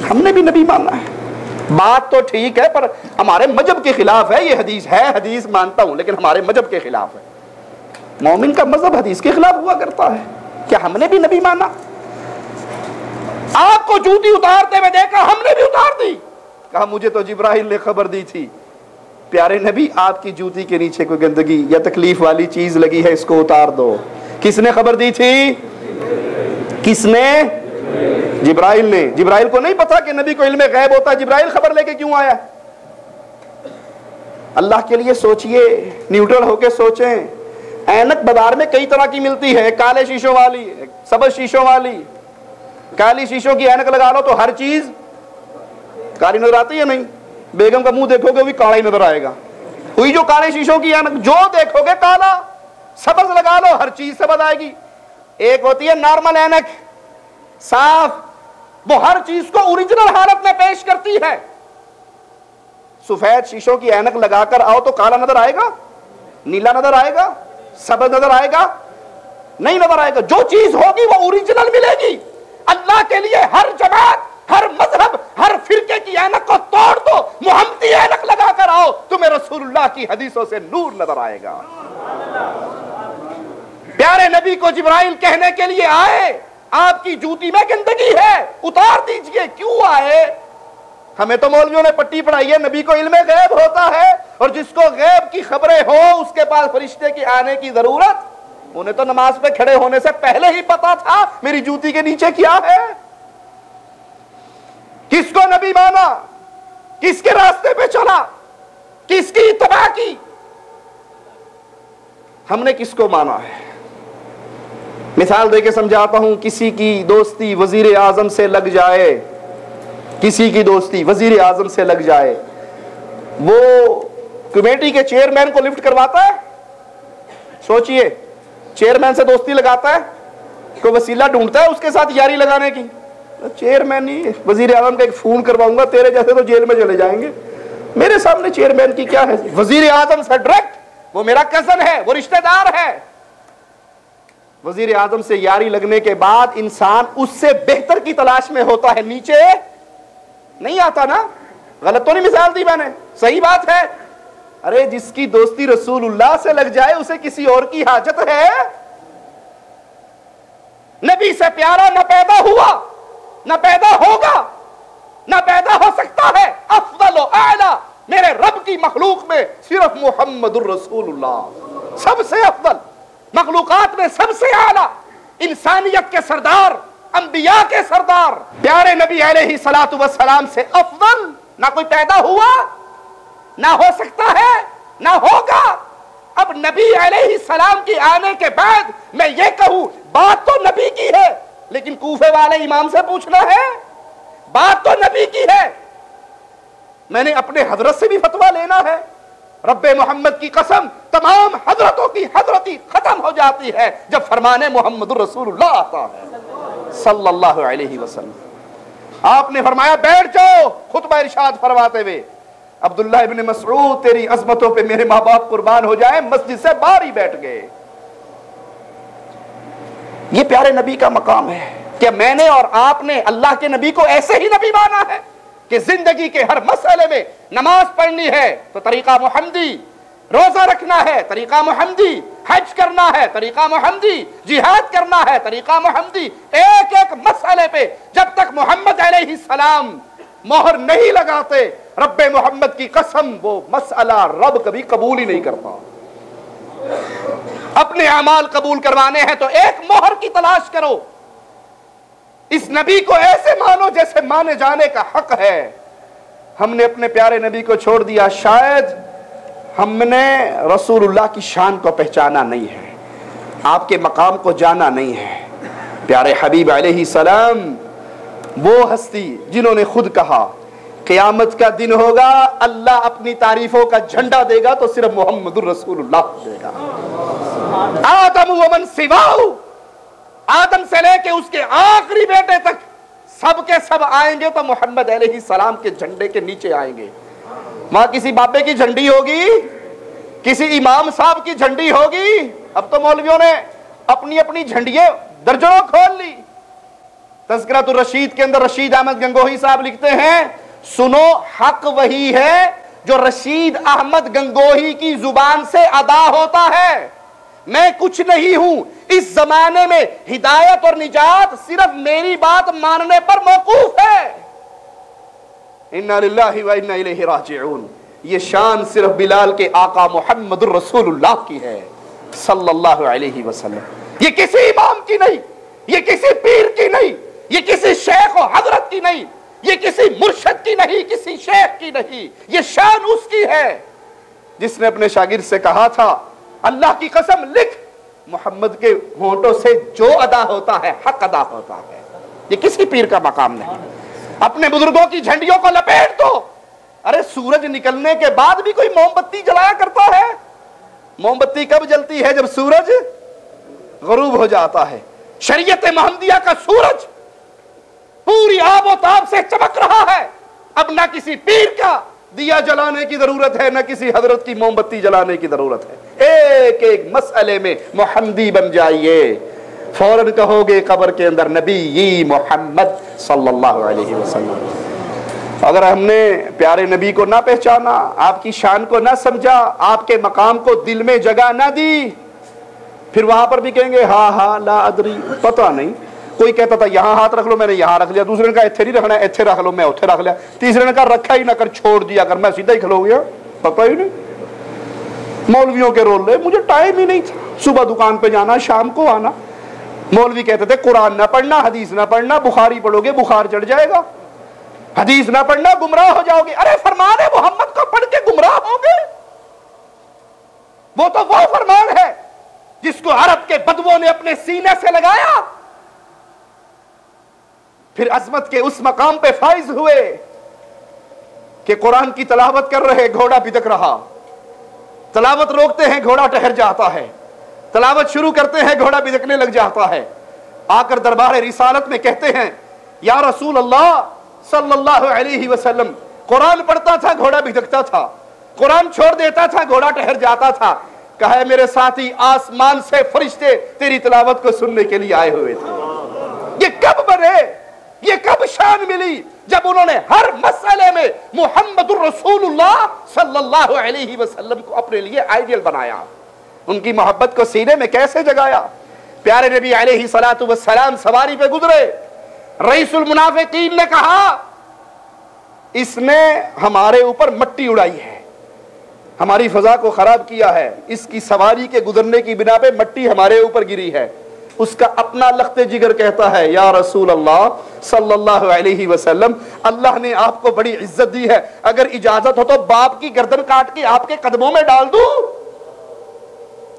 हमने भी नबी माना है। बात तो ठीक है पर हमारे मजहब के खिलाफ है। ये हदीस है, हदीस मानता हूं लेकिन हमारे मजहब के खिलाफ है। मोमिन का मजहब हदीस के खिलाफ हुआ करता है। क्या हमने भी नबी माना? आपको जूती उतारते हुए देखा, हमने भी उतार दी। कहा मुझे तो जिब्राइल ने खबर दी थी प्यारे नबी आपकी जूती के नीचे कोई गंदगी या तकलीफ वाली चीज लगी है, इसको उतार दो। किसने खबर दी थी? किसने? जिब्राइल ने। जिब्राइल को नहीं पता कि नबी को इल्मे गैब होता है, जिब्राइल खबर लेके क्यों आया? अल्लाह के लिए सोचिए, न्यूट्रल होके सोचें। ऐनक बाजार में कई तरह की मिलती है, काले शीशों वाली, सबज शीशों वाली। काली शीशों की ऐनक लगा लो तो हर चीज काली नजर आती है नहीं? बेगम का मुंह देखोगे वो भी काला ही नजर आएगा। हुई जो काले शीशों की ऐनक, जो देखोगे काला। सबज लगा लो हर चीज सबज आएगी। एक होती है नॉर्मल ऐनक, साफ, वो हर चीज को ओरिजिनल हालत में पेश करती है। सफेद शीशों की ऐनक लगाकर आओ तो काला नजर आएगा? नीला नजर आएगा? सबज नजर आएगा? नहीं नजर आएगा। जो चीज होगी वो ओरिजिनल मिलेगी। अल्लाह के लिए हर जमात, हर मजहब, हर फिरके की ऐनक को तोड़ दो, मुहम्मदी ऐनक लगाकर आओ, तुम्हें रसूलुल्लाह की हदीसों से नूर नजर आएगा। प्यारे नबी को जिब्राइल कहने के लिए आए आपकी जूती में गंदगी है, उतार दीजिए। क्यों आए? हमें तो मौलवियों ने पट्टी पढ़ाई है नबी को इल्मे गैब होता है, और जिसको गैब की खबरें हो उसके पास फरिश्ते के आने की जरूरत। उन्हें तो नमाज पे खड़े होने से पहले ही पता था मेरी जूती के नीचे क्या है। किसको नबी माना? किसके रास्ते पे चला? किसकी इत्तबा की? हमने किसको माना है? मिसाल देके समझाता हूं। किसी की दोस्ती वजीर आजम से लग जाए, किसी की दोस्ती वजीर आजम से लग जाए, वो कमेटी के चेयरमैन को लिफ्ट करवाता है? सोचिए, चेयरमैन से दोस्ती लगाता है, कोई वसीला ढूंढता है उसके साथ यारी लगाने की। चेयरमैन ही वजीर आजम का एक फोन करवाऊंगा, तेरे जैसे तो जेल में चले जाएंगे। मेरे सामने चेयरमैन की क्या है? वजीर आजम से डायरेक्ट, वो मेरा कजन है, वो रिश्तेदार है। वजीर आजम से यारी लगने के बाद इंसान उससे बेहतर की तलाश में होता है, नीचे नहीं आता ना। गलत तो नहीं मिसाल दी मैंने? सही बात है। अरे जिसकी दोस्ती रसूलुल्लाह से लग जाए उसे किसी और की हाजत है? नबी से प्यारा न पैदा हुआ, न पैदा होगा, न पैदा हो सकता है। अफदल व आला, मेरे रब की की मखलूक में सिर्फ मुहम्मदुर रसूलुल्लाह सबसे अफजल, मखलूकात में सबसे आला, इंसानियत के सरदार, अंबिया के सरदार, प्यारे नबी अलैहिस्सलातु वस्सलाम से अफजल ना कोई पैदा हुआ, ना हो सकता है, ना होगा। अब नबी अलैहिस्सलाम के आने के बाद मैं ये कहूं, बात तो नबी की है, लेकिन कूफे वाले इमाम से पूछना है, बात तो नबी की है, मैंने अपने हजरत से भी फतवा लेना है। रब्बे मोहम्मद की कसम, तमाम हजरतों की हजरती खत्म हो जाती है जब फरमाने मोहम्मदुर रसूलुल्लाह आता है सल्लल्लाहु अलैहि वसल्लम। आपने फरमाया बैठ जाओ, खुतबा इरशाद फरमाते हुए, अब्दुल्लाह इब्न मसऊद तेरी अजमतों पे मेरे माँ बाप कुर्बान हो जाए, मस्जिद से बाहर ही बैठ गए। ये प्यारे नबी का मकाम है। क्या मैंने और आपने अल्लाह के नबी को ऐसे ही नबी माना है कि जिंदगी के हर मसले में नमाज पढ़नी है तो तरीका मुहम्मदी, रोजा रखना है तरीका मुहम्मदी, हज करना है तरीका मुहम्मदी, जिहाद करना है तरीका मुहम्मदी, एक एक मसले पे जब तक मोहम्मद अलैहिस्सलाम मोहर नहीं लगाते, रब्बे मोहम्मद की कसम वो मसला रब कभी कबूल ही नहीं करता। अपने अमाल कबूल करवाने हैं तो एक मोहर की तलाश करो, इस नबी को ऐसे मानो जैसे माने जाने का हक है। हमने अपने प्यारे नबी को छोड़ दिया, शायद हमने रसूलुल्लाह की शान को पहचाना नहीं है, आपके मकाम को जाना नहीं है। प्यारे हबीब अलैहिस्सलाम वो हस्ती जिन्होंने खुद कहा क़यामत का दिन होगा, अल्लाह अपनी तारीफों का झंडा देगा तो सिर्फ मोहम्मदुर रसूलुल्लाह देगा। आदम व मन सिवाहु, आदम से लेके उसके आखिरी बेटे तक सब के सब आएंगे तो मोहम्मद अलैहिस्सलाम के झंडे के नीचे आएंगे। वहां किसी बाबे की झंडी होगी, किसी इमाम साहब की झंडी होगी। अब तो मौलवियों ने अपनी अपनी झंडियां दर्जनों खोल ली। तज़किरतुर रशीद के अंदर रशीद अहमद गंगोही साहब लिखते हैं, सुनो हक वही है जो रशीद अहमद गंगोही की जुबान से अदा होता है। मैं कुछ नहीं हूं, इस जमाने में हिदायत और निजात सिर्फ मेरी बात मानने पर मौकूफ है। इन्ना लिल्लाहि व इन्ना इलैहि राजिऊन। ये शान सिर्फ बिलाल के आका मुहम्मदुर रसूलुल्लाह की है सल्लल्लाहु अलैहि वसल्लम। ये किसी इमाम की नहीं, ये किसी पीर की नहीं, ये किसी शेख और हजरत की नहीं, ये किसी मुर्शिद की नहीं, किसी शेख की नहीं, ये शान उसकी है जिसने अपने शागिर्द से कहा था, अल्लाह की कसम लिख, मोहम्मद के होंठों से जो अदा होता है हक अदा होता है। ये किसी पीर का मकाम नहीं। अपने बुजुर्गों की झंडियों को लपेट दो। अरे सूरज निकलने के बाद भी कोई मोमबत्ती जलाया करता है। मोमबत्ती कब जलती है? जब सूरज गरूब हो जाता है। शरीयत मोहम्मदिया का सूरज पूरी आबोताब से चमक रहा है। अब ना किसी पीर का दिया जलाने की जरूरत है, ना किसी हजरत की मोमबत्ती जलाने की जरूरत है। एक एक मसले में मोहम्मदी बन जाइए, फौरन कहोगे कब्र के अंदर नबी मोहम्मद सल्लल्लाहु अलैहि वसल्लम। अगर हमने प्यारे नबी को ना पहचाना, आपकी शान को ना समझा, आपके मकाम को दिल में जगह ना दी, फिर वहां पर भी कहेंगे हाँ हाँ ला अदरी, पता नहीं। कोई कहता था यहां हाथ रख लो, मैंने यहां रख लिया। दूसरे ने कहा इत्थे नहीं रखना, इत्थे रख लो, मैं उठे रख लिया। तीसरे ने कहा रखा ही ना कर, छोड़ दिया कर, मैं सीधा ही खलो गया, पता ही नहीं। मौलवियों के रोल ले, मुझे टाइम ही नहीं था, सुबह दुकान पे जाना, शाम को आना। मौलवी कहते थे कुरान ना पढ़ना, हदीस ना पढ़ना, बुखारी पढ़ोगे बुखार चढ़ जाएगा, हदीस ना पढ़ना गुमराह हो जाओगे। अरे फरमान है मोहम्मद को पढ़ के गुमराह होगे? वो तो वो फरमान है जिसको अरब के बदवों ने अपने सीने से लगाया, फिर अजमत के उस मकाम पे फाइज हुए कि कुरान की तलावत कर रहे, घोड़ा बिदक रहा, तलावत रोकते हैं घोड़ा ठहर जाता है, तलावत शुरू करते हैं घोड़ा बिदकने लग जाता है। आकर दरबार रिसालत में कहते हैं या रसूल अल्लाह सल्लल्लाहु अलैहि वसल्लम, कुरान पढ़ता था घोड़ा बिदकता था, कुरान छोड़ देता था घोड़ा ठहर जाता था। कहा मेरे साथी आसमान से फरिश्ते तेरी तिलावत को सुनने के लिए आए हुए थे। ये कब बने, ये कब शान मिली? जब उन्होंने हर मसले में मुहम्मदुर रसूलुल्लाह सल्लल्लाहु अलैहि वसल्लम को अपने लिए आइडियल बनाया, उनकी मोहब्बत को सीने में कैसे जगाया। प्यारे नबी अलैहि सलातु वस्सलाम सवारी पे गुजरे, रईसुल मुनाफिकीन ने कहा इसने हमारे ऊपर मट्टी उड़ाई है, हमारी फजा को खराब किया है, इसकी सवारी के गुजरने की बिना पे मट्टी हमारे ऊपर गिरी है। उसका अपना लख्ते जिगर कहता है, या रसूल अल्लाह सल्लल्लाहु अलैहि वसल्लम, अल्लाह ने आपको बड़ी इज्जत दी है, अगर इजाजत हो तो बाप की गर्दन काट के आपके कदमों में डाल दूं।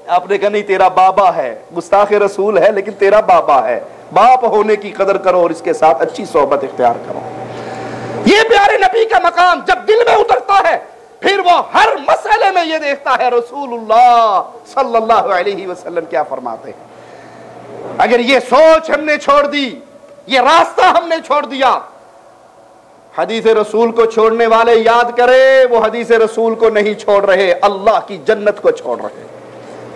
आपने कहा नहीं, तेरा बाबा है, गुस्ताखे रसूल है लेकिन तेरा बाबा है, बाप होने की कदर करो और इसके साथ अच्छी सोहबत इख्तियार करो। ये प्यारे नबी का मकाम जब दिल में उतरता है, फिर वो हर मसले में ये देखता है रसूलुल्लाह सल्लल्लाहु अलैहि वसल्लम क्या फरमाते हैं। अगर ये सोच हमने छोड़ दी, ये रास्ता हमने छोड़ दिया, हदीस रसूल को छोड़ने वाले याद करे, वो हदीस रसूल को नहीं छोड़ रहे, अल्लाह की जन्नत को छोड़ रहे।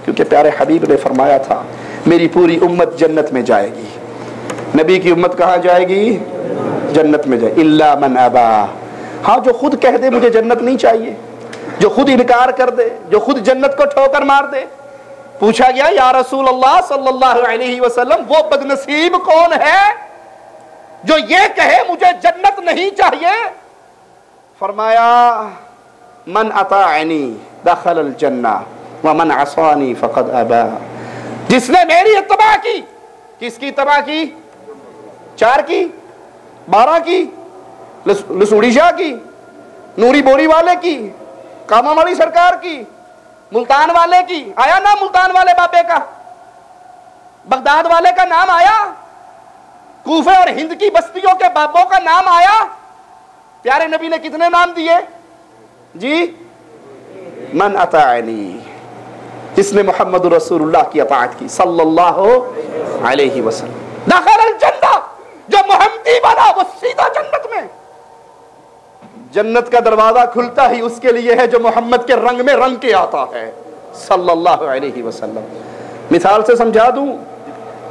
क्योंकि प्यारे हबीब ने फरमाया था, मेरी पूरी उम्मत जन्नत में जाएगी। नबी की उम्मत कहां जाएगी? जन्नत में जाएगी। इल्ला मन अबा, हाँ जो खुद कह दे मुझे जन्नत नहीं चाहिए, जो खुद इनकार कर दे, जो खुद जन्नत को ठोकर मार दे। पूछा गया, या रसूल अल्लाह सल्लल्लाहु अलैहि वसल्लम, वो बदनसीब कौन है जो ये कहे मुझे जन्नत नहीं चाहिए? फरमाया, मन अताअनी दखलल जन्ना व मन असानी फकद अबा। जिसने मेरी इत्तबा की, किसकी इत्तबा की? 4 की, 12 की, लसूड़ी शाह की, नूरी बोरी वाले की, कामावाली सरकार की, मुल्तान वाले की। आया ना मुल्तान वाले बाबे का? बगदाद वाले का नाम आया? कूफे और हिंद की बस्तियों के बाबों का नाम आया? प्यारे नबी ने कितने नाम दिए जी? मन अताअनी, जिसने मोहम्मद रसूलुल्लाह की अताअत की सल्लल्लाहु अलैहि वसल्लम, दखलल जन्नह, जो मोहम्मदी बना वो सीधा जन्नत में। जन्नत का दरवाजा खुलता ही उसके लिए है जो मोहम्मद के रंग में रंग के आता है सल्लल्लाहु अलैहि वसल्लम। मिसाल से समझा दूं,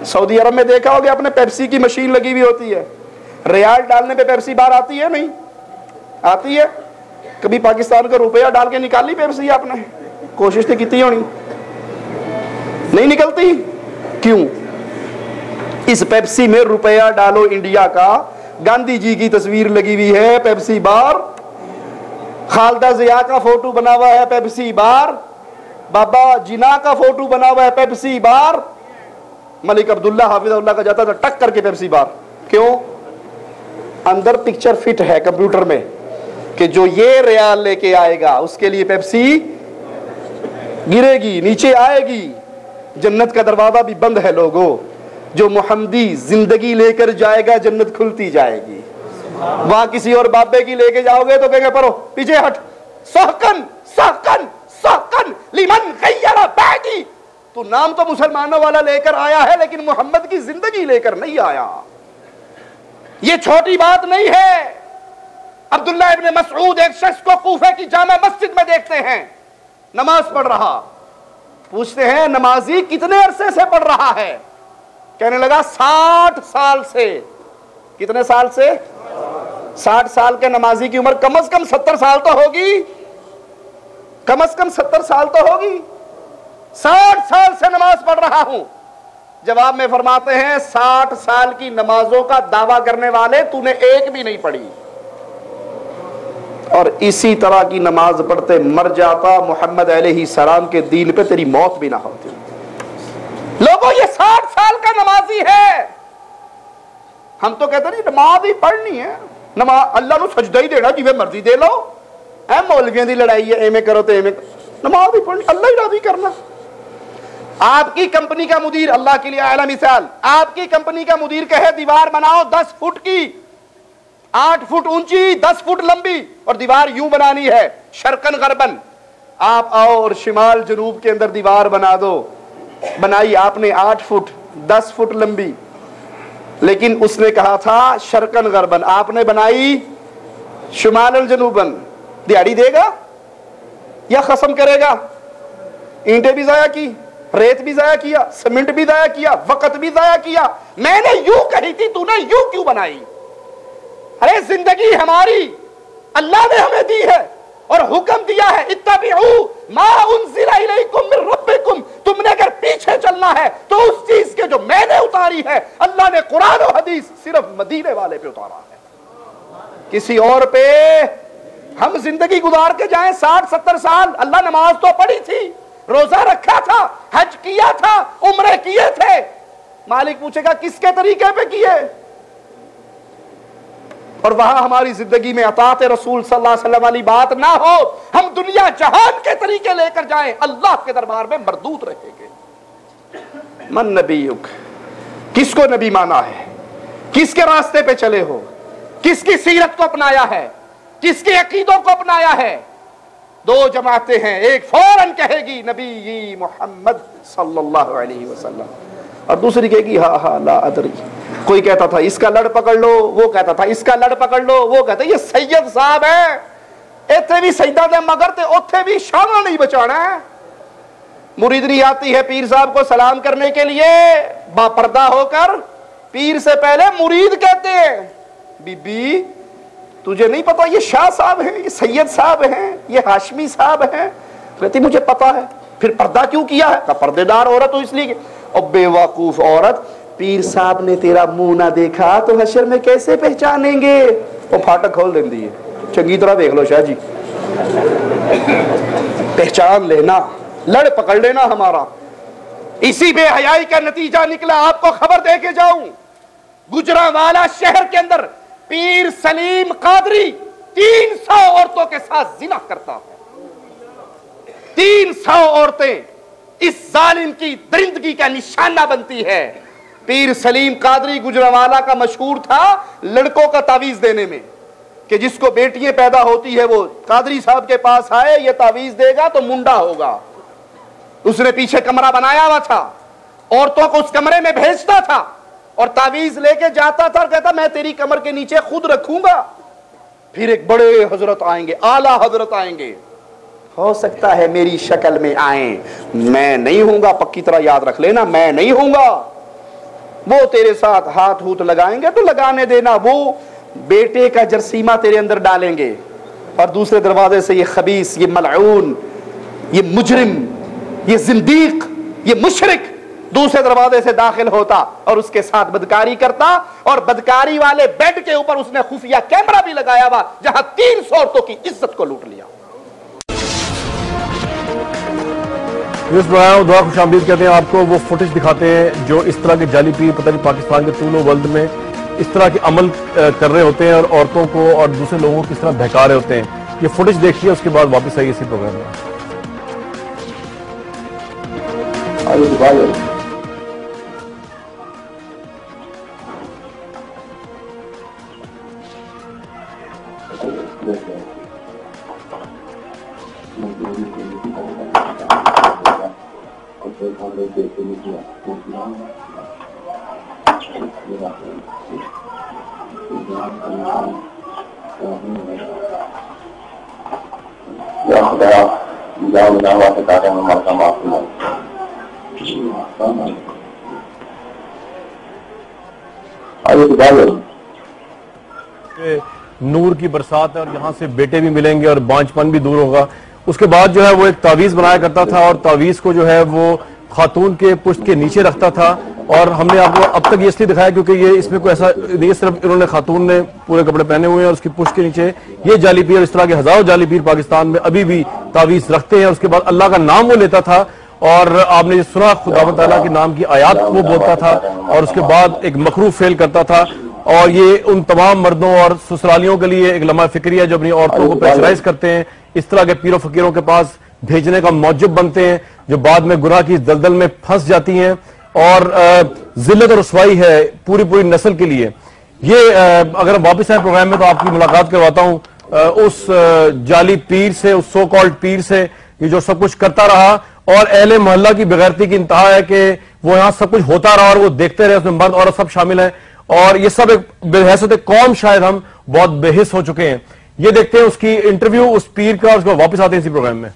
सऊदी अरब में देखा होगा आपने, पेप्सी की मशीन लगी हुई होती है, रियाल डालने पे पेप्सी बाहर आती है? नहीं आती है? कभी पाकिस्तान का रुपया डाल के निकाली पेप्सी आपने? कोशिश तो की होनी, नहीं निकलती। क्यों? इस पेप्सी में रुपया डालो इंडिया का, गांधी जी की तस्वीर लगी हुई है पेप्सी बार, खालदा जिया का फोटो बना हुआ है पेप्सी बार, बाबा जिना का फोटो बना हुआ है पेप्सी बार, मलिक अब्दुल्ला हाफिज़ुल्लाह का जाता था टक करके पेप्सी बार। क्यों? अंदर पिक्चर फिट है कंप्यूटर में कि जो ये रियाल लेके आएगा उसके लिए पेप्सी गिरेगी, नीचे आएगी। जन्नत का दरवाजा भी बंद है लोगों, जो मुहम्मदी जिंदगी लेकर जाएगा जन्नत खुलती जाएगी। वहां किसी और बाबे की लेके जाओगे तो कहेंगे परो पीछे हट, सहकन सहकन सहकन लिमन गय्यरा बैदी। तू नाम तो मुसलमानों वाला लेकर आया है लेकिन मोहम्मद की जिंदगी लेकर नहीं आया। ये छोटी बात नहीं है। अब्दुल्लाह इब्न मसऊद एक शख्स को कूफे की जामा मस्जिद में देखते हैं, नमाज पढ़ रहा। पूछते हैं नमाजी कितने अरसे से पढ़ रहा है? कहने लगा 60 साल से। कितने साल से? 60 साल के नमाजी की उम्र कम से कम 70 साल तो होगी, कम से कम 70 साल तो होगी। 60 साल से नमाज पढ़ रहा हूं। जवाब में फरमाते हैं 60 साल की नमाजों का दावा करने वाले तूने एक भी नहीं पढ़ी, और इसी तरह की नमाज पढ़ते मर जाता, मोहम्मद अलैहिस्सलाम के दीन पे तेरी मौत भी ना होती। लोगों ये 60 साल का नमाजी है। हम तो कहते नहीं नमाज ही पढ़नी है, नमाज अल्लाह को सजदा ही देना जिਵੇਂ मर्जी दे लो, ऐ मौलवियों की लड़ाई है, एवें करो तो एवें। नमाज ही पढ़नी, अल्लाह ही राजी करना। आपकी कंपनी का मुदीर, अल्लाह के लिए आला मिसाल, आपकी कंपनी का मुदीर कहे दीवार बनाओ 10 फुट की, 8 फुट ऊंची 10 फुट लंबी, और दीवार यूं बनानी है शर्कन गरबन। आप आओ और शिमाल जनूब के अंदर दीवार बना दो। बनाई आपने 8 फुट 10 फुट लंबी, लेकिन उसने कहा था शर्कन गरबन, आपने बनाई शिमाल जनूबन। दिहाड़ी देगा या खसम करेगा? ईंटें भी जाया की, रेत भी जाया किया, सीमेंट भी जाया किया, वक्त भी जाया किया। मैंने यूं कही थी, तूने यूं क्यों बनाई? अरे जिंदगी हमारी अल्लाह ने हमें दी है और हुक्म दिया है इत्तबिऊ मा उन्ज़िला इलैकुम मिन रब्बिकुम। तुमने अगर पीछे चलना है तो उस चीज के जो मैंने उतारी है, अल्लाह ने कुरान और हदीस सिर्फ मदीने वाले पे उतारा है, किसी और पे हम जिंदगी गुजार के जाएं 60-70 साल, अल्लाह नमाज तो पढ़ी थी, रोजा रखा था, हज किया था, उम्रे किए थे। मालिक पूछेगा किसके तरीके पे किए? और वहां हमारी जिंदगी में अतात रसूल सल्लल्लाहु अलैहि वसल्लम वाली बात ना हो, हम दुनिया जहान के तरीके लेकर जाएं, अल्लाह के दरबार में मरदूद रहेंगे। मन नबीयुक, किसको नबी माना है, किसके रास्ते पे चले हो, किसकी सीरत को अपनाया है, किसके अकीदों को अपनाया है? दो जमातें हैं, एक फौरन कहेगी नबी मोहम्मद सल्लल्लाहु अलैहि वसल्लम, और दूसरी कहेगी हा हा ला अदरी। कोई कहता था इसका लड़ पकड़ लो, वो कहता था इसका लड़ पकड़ लो, वो कहता ये सैयद साहब है, इतने भी सैयदा दे मगर ते उथे भी शाना नहीं बचाना है। मुरीदनी आती है पीर साहब को सलाम करने के लिए, बापर्दा होकर पीर से पहले मुरीद कहते हैं, बीबी तुझे नहीं पता ये शाह साहब हैं, ये सैयद साहब हैं, ये हाशमी साहब हैं? कहती मुझे पता है। फिर पर्दा क्यों किया है? पर्देदार औरत हो इसलिए। और बेवकूफ औरत, पीर साहब ने तेरा मुंह ना देखा तो हशर में कैसे पहचानेंगे? वो फाटक खोल देती है, चंगी तरह देख लो शाह जी, पहचान लेना, लड़ पकड़ लेना हमारा। इसी बेहयाई का नतीजा निकला। आपको खबर दे के जाऊं, गुजरांवाला शहर के अंदर पीर सलीम कादरी 300 औरतों के साथ जिना करता है। 300 औरतें इस जालिम की दरिंदगी का निशाना बनती है। पीर सलीम कादरी गुजरांवाला का मशहूर था लड़कों का तावीज देने में, कि जिसको बेटियां पैदा होती है वो कादरी साहब के पास आए, ये तावीज देगा तो मुंडा होगा। उसने पीछे कमरा बनाया हुआ था, औरतों को उस कमरे में भेजता था और तावीज लेके जाता था और कहता मैं तेरी कमर के नीचे खुद रखूंगा। फिर एक बड़े हजरत आएंगे, आला हजरत आएंगे, हो सकता है मेरी शक्ल में आए, मैं नहीं हूंगा, पक्की तरह याद रख लेना, मैं नहीं हूंगा। वो तेरे साथ हाथ हूथ लगाएंगे तो लगाने देना, वो बेटे का जरसीमा तेरे अंदर डालेंगे और दूसरे दरवाजे से ये खबीस, ये मलऊन, ये मुजरिम, ये जिंदीक, ये मुशरिक दूसरे दरवाजे से दाखिल होता और उसके साथ बदकारी करता। और बदकारी वाले बेड के ऊपर उसने खुफिया कैमरा भी लगाया हुआ, जहां 300 औरतों की इज्जत को लूट लिया।
दुआ खुशामदीद कहते हैं आपको। वो फुटेज दिखाते हैं जो इस तरह के जाली पीर पता नहीं पाकिस्तान के पूरे वर्ल्ड में इस तरह के अमल कर रहे होते हैं और औरतों को और दूसरे लोगों को किस तरह बहका रहे होते हैं। ये फुटेज देखिए, उसके बाद वापस आइए इसी प्रोग्राम में। नूर की बरसात है और यहाँ से बेटे भी मिलेंगे और बांझपन भी दूर होगा। उसके बाद जो है वो एक तावीज बनाया करता था और तावीज को जो है वो खातून के पुष्ट के नीचे रखता था। और हमने आपको अब तक ये इसलिए दिखाया क्योंकि ये इसमें कोई ऐसा नहीं, सिर्फ इन्होंने खातून ने पूरे कपड़े पहने हुए हैं और उसकी पुष्ट के नीचे ये जाली पीर, इस तरह के हजारों जाली पीर पाकिस्तान में अभी भी तावीज रखते हैं। उसके बाद अल्लाह का नाम वो लेता था और आपने सुना खुदावंद ताला के नाम की आयात वो बोलता था और उसके बाद एक मकरूह फेल करता था। और ये उन तमाम मर्दों और ससुरालियों के लिए एक लम्हा फिक्री है जो अपनी औरतों को प्रेशराइज करते हैं, इस तरह के पीरों फकीरों के पास भेजने का मौजब बनते हैं, जो बाद में गुनाह की दलदल में फंस जाती हैं और जिल्लत और रुसवाई है पूरी पूरी नस्ल के लिए। ये अगर वापस आए प्रोग्राम में तो आपकी मुलाकात करवाता हूं उस जाली पीर से, उस सो कॉल्ड पीर से, ये जो सब कुछ करता रहा और अहले मोहल्ला की बेगैरती की इंतहा है कि वो यहाँ सब कुछ होता रहा और वो देखते रहे, उसमें मर्द औरत सब शामिल हैं और ये सब एक बेहैसियत कौम शायद हम बहुत बेहिस हो चुके हैं। ये देखते हैं उसकी इंटरव्यू उस पीर का, उसको वापस आते हैं इसी प्रोग्राम में।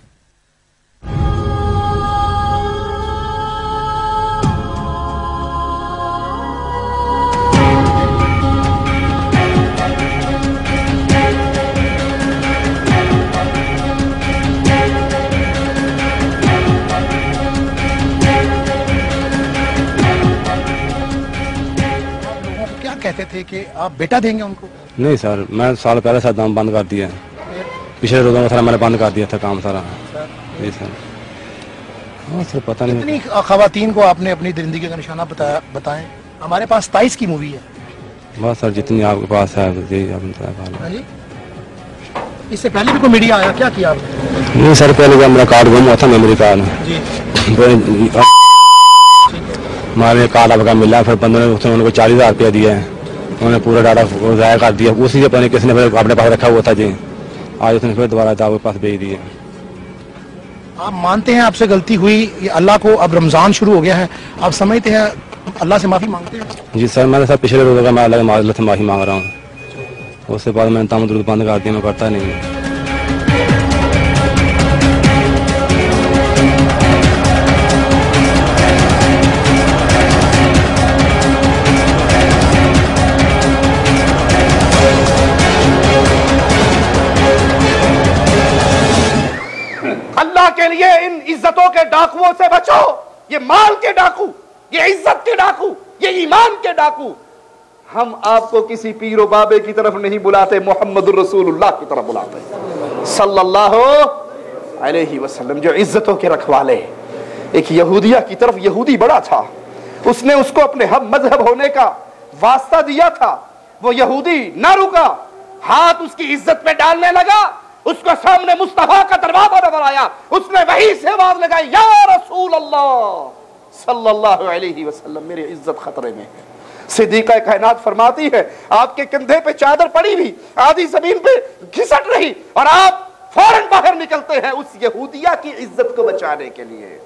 कहते थे कि आप बेटा देंगे उनको?
नहीं सर, मैं साल पहले से दाम बंद कर दिया।
पिछले रोज़ों में सारा मैंने बंद कर दिया था काम सारा। जी सर। हाँ सर पता नहीं
कितनी ख़वातीन को आपने अपनी दरिंदगी का निशाना बताएं? हमारे पास 27 की मूवी है।
बस सर जितनी आपके पास है जी आप
जी। इससे पहले भी कोई मीडिया आया, क्या किया आपने?
नहीं सर, पहले जब मेरा कार्ड गुम हुआ था मेमोरी कार्ड हमारे कार्ड आपका मिला, फिर बंदों ने उसने उनको 40,000 रुपया दिया है, उन्होंने पूरा डाटा ज़ाया कर दिया। उसी से पता नहीं किसने अपने पास रखा हुआ था जी, आज उसने फिर दोबारा आपके पास भेज दिया।
आप मानते हैं आपसे गलती हुई, ये अल्लाह को अब रमज़ान शुरू हो गया है, आप समझते हैं अल्लाह से माफ़ी मांगते हैं?
जी सर, मैंने सर पिछले रोज़ों का मैं अल्लाह से माफ़ी मांग रहा हूँ। उसके बाद मैंने ताम दुरुद बंद कर दिया, मैं करता नहीं।
अल्लाह के लिए इन इज्जतों के डाकुओं से बचो। ये माल के डाकू, ये इज्जत के डाकू, ये ईमान के डाकू। हम आपको किसी पीरो बाबे की तरफ नहीं बुलाते, मोहम्मदुर रसूलुल्लाह की तरफ बुलाते सल्लल्लाहु अलैहि वसल्लम, जो इज्जतों के रखवाले। एक यहूदिया की तरफ यहूदी बड़ा था, उसने उसको अपने हम मजहब होने का वास्ता दिया था। वो यहूदी ना रुका, हाथ उसकी इज्जत पे डालने लगा। उसको सामने मुस्तफा का दरवाजा नजर आया, उसने वही से आवाज लगाई, या रसूल अल्लाह सल्लल्लाहु अलैहि वसल्लम, मेरी इज्जत खतरे में है। सिद्दीक़ा कायनात फरमाती है, आपके कंधे पे चादर पड़ी हुई, आधी जमीन पे घिसट रही, और आप फौरन बाहर निकलते हैं उस यहूदिया की इज्जत को बचाने के लिए।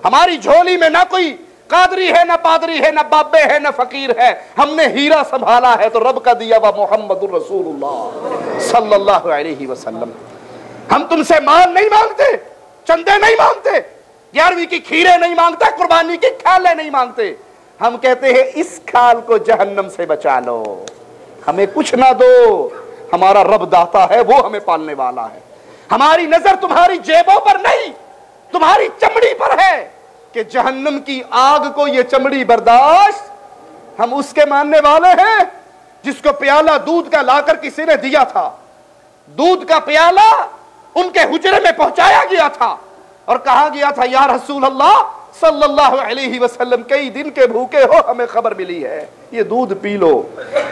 हमारी झोली में ना कोई कादरी है, ना पादरी है, ना बाबे है, ना फकीर है। हमने हीरा संभाला है तो रब का दिया हुआ मोहम्मदुर रसूलुल्लाह सल्लल्लाहु अलैहि वसल्लम। हम तुमसे माल नहीं मांगते, चंदे नहीं मांगते, 11वीं की खीरे नहीं मांगते, कुर्बानी की खाले नहीं मांगते। हम कहते हैं इस खाल को जहन्नम से बचा लो, हमें कुछ ना दो, हमारा रब दाता है, वो हमें पालने वाला है। हमारी नजर तुम्हारी जेबों पर नहीं, तुम्हारी चमड़ी पर है कि जहन्नम की आग को ये चमड़ी बर्दाश्त। हम उसके मानने वाले हैं जिसको प्याला दूध का लाकर किसी ने दिया था, दूध का प्याला उनके हुजरे में पहुंचाया गया था और कहा गया था, या रसूल अल्लाह सल्लल्लाहु अलैहि वसल्लम, कई दिन के भूखे हो, हमें खबर मिली है, ये दूध पी लो।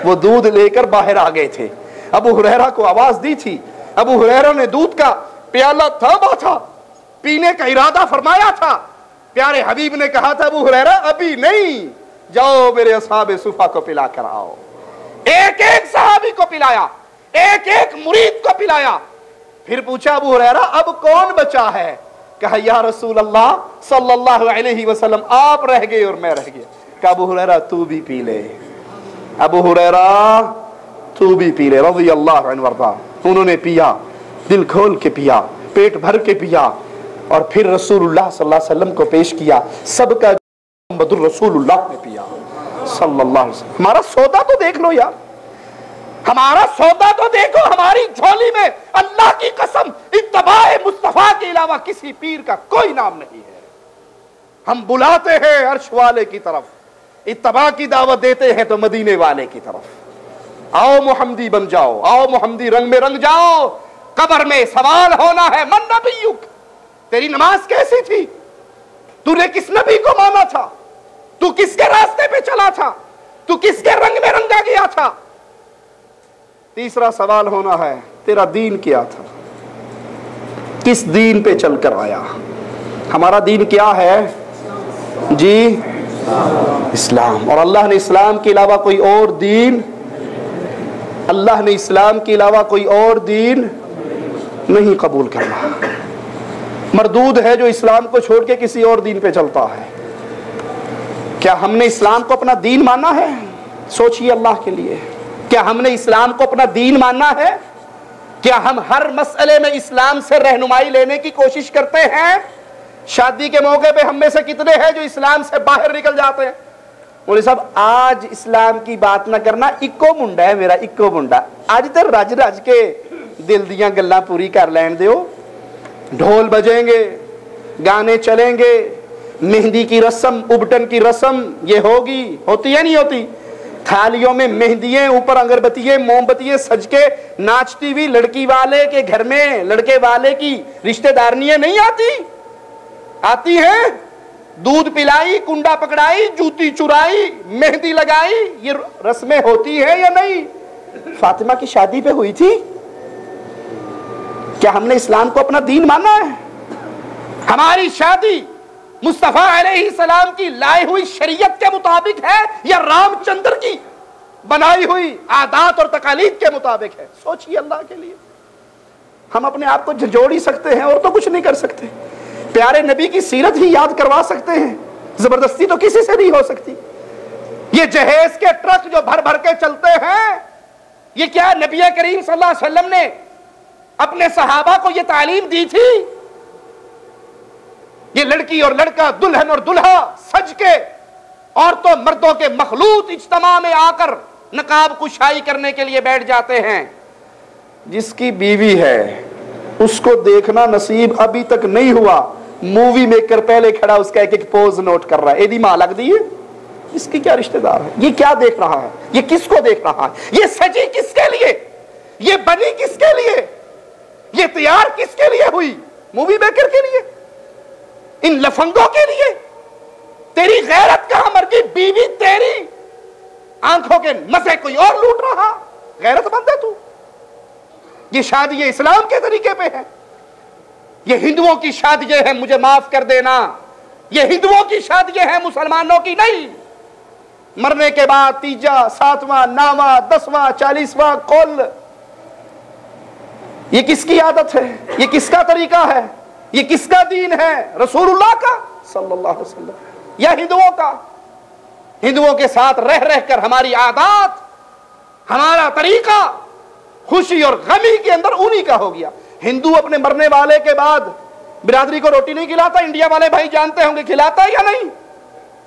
वो दूध लेकर बाहर आ गए थे, अबू हुरैरा को आवाज दी थी, अबू हुरैरा ने दूध का प्याला थामा था, पीने का इरादा फरमाया था। प्यारे हबीब ने कहा था, अबू हुरैरा अभी नहीं, जाओ मेरे असहाबे सुफा को पिला कर आओ। एक एक सहाबी को पिलाया, एक एक मुरीद को पिलाया। फिर पूछा, अबू हुरैरा अब कौन बचा है? कहा, या रसूल अल्लाह सल्लल्लाहु अलैहि वसल्लम, आप रह गए और मैं रह गया। कहा, अबू हुरैरा तू भी पी ले, अबू हुरैरा तू भी पी ले, रज़ी अल्लाहु अन्हु वरदा। उन्होंने पिया, दिल खोल के पिया, पेट भर के पिया, और फिर रसूलुल्लाह सल्लल्लाहु अलैहि वसल्लम को पेश किया। सबका मोहम्मदुर रसूलुल्लाह ने पिया सल्लल्लाहु अलैहि वसल्लम। हमारा सौदा तो देख लो यार, हमारा सौदा तो देखो। हमारी झोली में अल्लाह की कसम इत्तबाए मुस्तफा के अलावा किसी पीर का कोई नाम नहीं है। हम बुलाते हैं अर्श वाले की तरफ, इत्तबा की दावत देते हैं तो मदीने वाले की तरफ। आओ मोहम्मदी बन जाओ, आओ मोहम्मदी रंग में रंग जाओ। कब्र में सवाल होना है, मन नबीयुक, तेरी नमाज कैसी थी, तूने किस नबी को माना था, तू किसके रास्ते पे चला था, तू किसके रंग में रंगा गया था। तीसरा सवाल होना है, तेरा दीन क्या था, किस दीन पे चलकर आया। हमारा दीन क्या है जी? इस्लाम। और अल्लाह ने इस्लाम के अलावा कोई और दीन, अल्लाह ने इस्लाम के अलावा कोई और दीन नहीं कबूल करना। मरदूद है जो इस्लाम को छोड़ के किसी और दीन पे चलता है। क्या हमने इस्लाम को अपना दीन माना है? सोचिए अल्लाह के लिए, क्या हमने इस्लाम को अपना दीन माना है? क्या हम हर मसले में इस्लाम से रहनुमाई लेने की कोशिश करते हैं? शादी के मौके पे हम में से कितने हैं जो इस्लाम से बाहर निकल जाते हैं? बोले साहब आज इस्लाम की बात ना करना, इक्को मुंडा है मेरा, इक्को मुंडा, आज तो रज रज के दिल दियां गल्लां पूरी कर लैन दियो। ढोल बजेंगे, गाने चलेंगे, मेहंदी की रस्म, उबटन की रस्म ये होगी, होती है नहीं होती? थालियों में मेहंदियां, ऊपर अगरबत्तियां, मोमबत्तियां सज के नाचती हुई लड़की वाले के घर में लड़के वाले की रिश्तेदारनियां नहीं आती? आती हैं। दूध पिलाई, कुंडा पकड़ाई, जूती चुराई, मेहंदी लगाई, ये रस्में होती है या नहीं? फातिमा की शादी पे हुई थी। क्या हमने इस्लाम को अपना दीन माना है? हमारी शादी मुस्तफा अलैहिस्सलाम की लाई हुई शरीयत के मुताबिक है या रामचंद्र की बनाई हुई आदात और तकालीद के मुताबिक है? सोचिए अल्लाह के लिए। हम अपने आप को झंझोड़ ही सकते हैं और तो कुछ नहीं कर सकते। प्यारे नबी की सीरत ही याद करवा सकते हैं, जबरदस्ती तो किसी से नहीं हो सकती। ये जहेज के ट्रक जो भर भर के चलते हैं, ये क्या नबी करीम सल्लल्लाहु अलैहि वसल्लम ने अपने सहाबा को ये तालीम दी थी? ये लड़की और लड़का, दुल्हन और दुल्हा सज के औरतों मर्दों के मखलूत इज्तिमा में आकर नकाब कुशाई करने के लिए बैठ जाते हैं। जिसकी बीवी है उसको देखना नसीब अभी तक नहीं हुआ, मूवी मेकर पहले खड़ा उसका एक एक पोज नोट कर रहा है। एदी मां लग दी है, इसकी क्या रिश्तेदार है? ये क्या देख रहा है? ये किसको देख रहा है? ये सजी किसके लिए? ये बनी किसके लिए? ये तैयार किसके लिए हुई? मूवी मेकर के लिए? इन लफंगों के लिए? तेरी गैरत कहां मर गई? बीवी तेरी आंखों के मजे कोई और लूट रहा, गैरतमंद है तू। ये शादी इस्लाम के तरीके पे है, ये हिंदुओं की शादी है, मुझे माफ कर देना, ये हिंदुओं की शादी है, मुसलमानों की नहीं। मरने के बाद तीजा, सातवां, नावा, 10वां, 40वां कौल, ये किसकी आदत है? ये किसका तरीका है? ये किसका दीन है? रसूलुल्लाह का सल्लल्लाहु अलैहि वसल्लम या हिंदुओं का? हिंदुओं के साथ रह रहकर हमारी आदत, हमारा तरीका खुशी और गमी के अंदर उन्हीं का हो गया। हिंदू अपने मरने वाले के बाद बिरादरी को रोटी नहीं खिलाता, इंडिया वाले भाई जानते होंगे, खिलाता है या नहीं?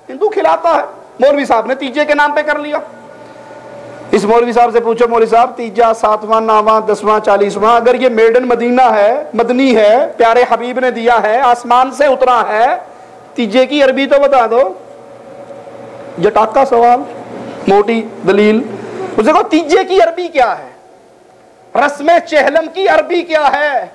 हिंदू खिलाता है। मौलवी साहब ने तीजे के नाम पे कर लिया। इस मौलवी साहब से पूछो, मौलवी साहब तीजा, 7वां, 9वां, 10वां, 40वां, अगर ये मेडन मदीना है, मदनी है, प्यारे हबीब ने दिया है, आसमान से उतरा है, तीजे की अरबी तो बता दो। जटाका सवाल, मोटी दलील। उसे कहो तीजे की अरबी क्या है? रस्म चहलम की अरबी क्या है?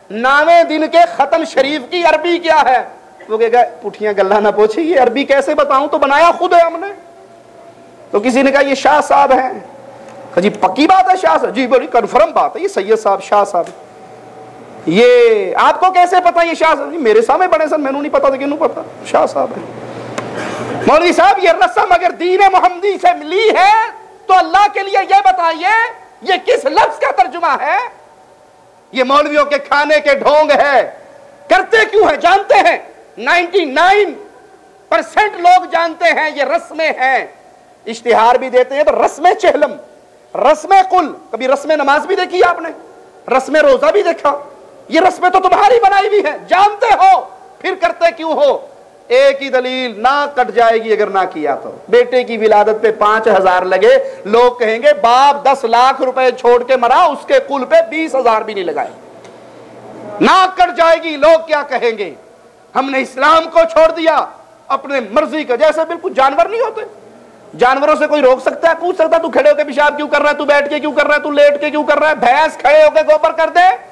नावे दिन के खत्म शरीफ की अरबी क्या है? वो कहेगा पुठियां गल्ला ना पूछी, ये अरबी कैसे बताऊं, तो बनाया खुद है हमने। तो किसी ने कहा ये शाह साहब हैं। जी पक्की बात है शाह साहब? जी बड़ी कन्फर्म बात है, ये सैयद साहब शाह साहब। ये आपको कैसे पता ये शाह साहब? मेरे सामने बड़े सन, मैंने नहीं पता था, क्यों पता? शाह साहब है। मौलवी साहब ये रस्म अगर दीन मोहम्मदी से मिली है तो अल्लाह के लिए ये बताइए ये किस लफ्ज का तर्जुमा है? ये मौलवियों के खाने के ढोंग है। करते क्यों है जानते हैं? 99% लोग जानते हैं ये रस्में हैं। इश्तिहार भी देते हैं तो रस्में चहलम, रस्में कुल। कभी रस्में नमाज भी देखी आपने? रस्में रोजा भी देखा? ये रस्में तो तुम्हारी बनाई हुई है, जानते हो, फिर करते क्यों हो? एक ही दलील, ना कट जाएगी अगर ना किया तो। बेटे की विलादत पे 5000 लगे, लोग कहेंगे बाप 10 लाख रुपए छोड़ के मरा, उसके कुल पे 20,000 भी नहीं लगाए। ना कट जाएगी, लोग क्या कहेंगे? हमने इस्लाम को छोड़ दिया अपने मर्जी का। जैसे बिल्कुल जानवर नहीं होते, जानवरों से कोई रोक सकता है? पूछ सकता है तू खड़े होकर पेशाब क्यों कर रहा है, तू बैठ के क्यों कर रहा है, तू लेट के क्यों कर रहा है? भैंस खड़े होकर गोबर कर दे,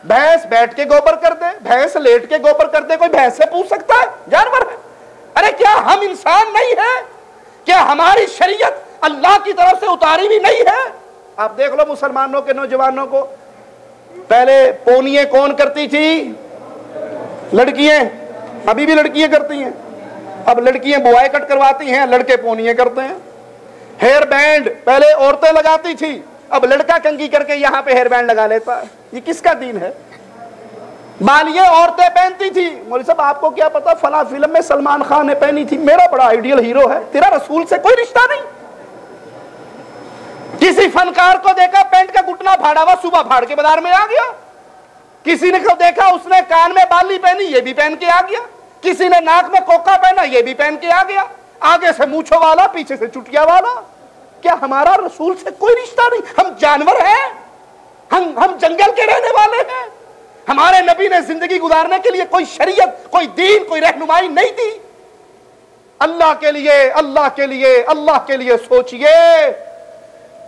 भैंस बैठ के गोबर कर दे, भैंस लेट के गोबर कर दे, कोई भैंस से पूछ सकता है? जानवर है। अरे क्या हम इंसान नहीं है? क्या हमारी शरीयत अल्लाह की तरफ से उतारी भी नहीं है? आप देख लो मुसलमानों के नौजवानों को, पहले पोनियां कौन करती थी? लड़कियां। अभी भी लड़कियां करती हैं। अब लड़कियां बुआई कट करवाती हैं, लड़के पोनियां करते हैं। हेयर बैंड पहले औरतें लगाती थी, अब लड़का कंघी करके यहां पे हेयर बैंड लगा लेता है। ये किसका दीन है? बालियां औरतें पहनती थी। मौलवी साहब आपको क्या पता फला फिल्म में सलमान खान ने पहनी थी, मेरा बड़ा आइडियल हीरो है। तेरा रसूल से कोई रिश्ता नहीं। किसी फनकार को देखा पैंट का घुटना फाड़ा हुआ, सुबह फाड़ के बाजार में आ गया। किसी ने देखा उसने कान में बाली पहनी, ये भी पहन के आ गया। किसी ने नाक में कोका पहना, ये भी पहन के आ गया। आगे से मूछों वाला, पीछे से चुटिया वाला। क्या हमारा रसूल से कोई रिश्ता नहीं? हम जानवर हैं? हम जंगल के रहने वाले हैं? हमारे नबी ने जिंदगी गुजारने के लिए कोई शरीयत, कोई दीन, कोई रहनुमाई नहीं दी। अल्लाह के लिए, अल्लाह के लिए, अल्लाह के लिए सोचिए।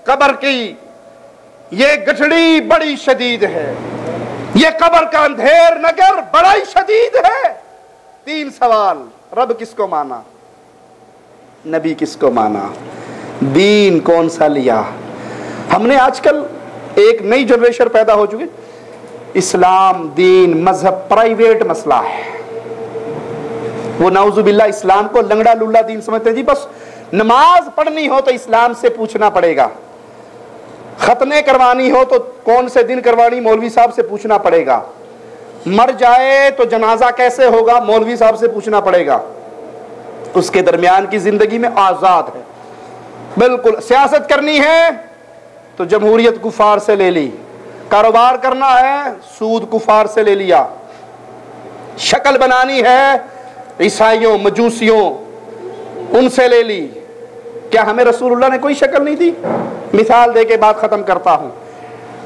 कब्र की ये गठड़ी बड़ी शदीद है, ये कब्र का अंधेर नगर बड़ा ही शदीद है। 3 सवाल, रब किसको माना, नबी किसको माना, दीन कौन सा लिया। हमने आजकल एक नई जनरेशन पैदा हो चुकी, इस्लाम दीन मजहब प्राइवेट मसला है। वो नाउजुबिल्ला इस्लाम को लंगड़ा लुल्ला दीन समझते हैं जी। बस नमाज पढ़नी हो तो इस्लाम से पूछना पड़ेगा, खतने करवानी हो तो कौन से दिन करवानी मौलवी साहब से पूछना पड़ेगा, मर जाए तो जनाजा कैसे होगा मौलवी साहब से पूछना पड़ेगा। उसके दरमियान की जिंदगी में आजाद है बिल्कुल। सियासत करनी है तो जमहूरियत कुफार से ले ली, कारोबार करना है सूद कुफार से ले लिया, शक्ल बनानी है ईसाइयों मजूसियों उनसे ले ली। क्या हमें रसूलुल्लाह ने कोई शक्ल नहीं दी। मिसाल दे के बात खत्म करता हूं।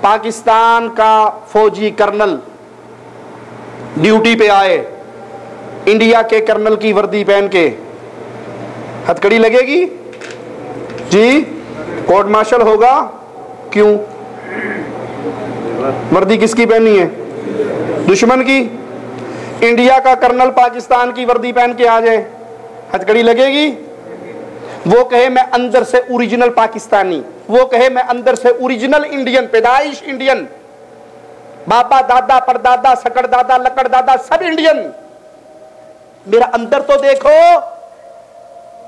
पाकिस्तान का फौजी कर्नल ड्यूटी पे आए, इंडिया के कर्नल की वर्दी पहन के, हथकड़ी लगेगी जी, कोर्ट मार्शल होगा। क्यों, वर्दी किसकी पहनी है, दुश्मन की। इंडिया का कर्नल पाकिस्तान की वर्दी पहन के आ जाए, हथकड़ी लगेगी। वो कहे मैं अंदर से ओरिजिनल पाकिस्तानी, वो कहे मैं अंदर से ओरिजिनल इंडियन, पैदाइश इंडियन, बाबा दादा परदादा सकड़ दादा लकड़ दादा सब इंडियन, मेरा अंदर तो देखो,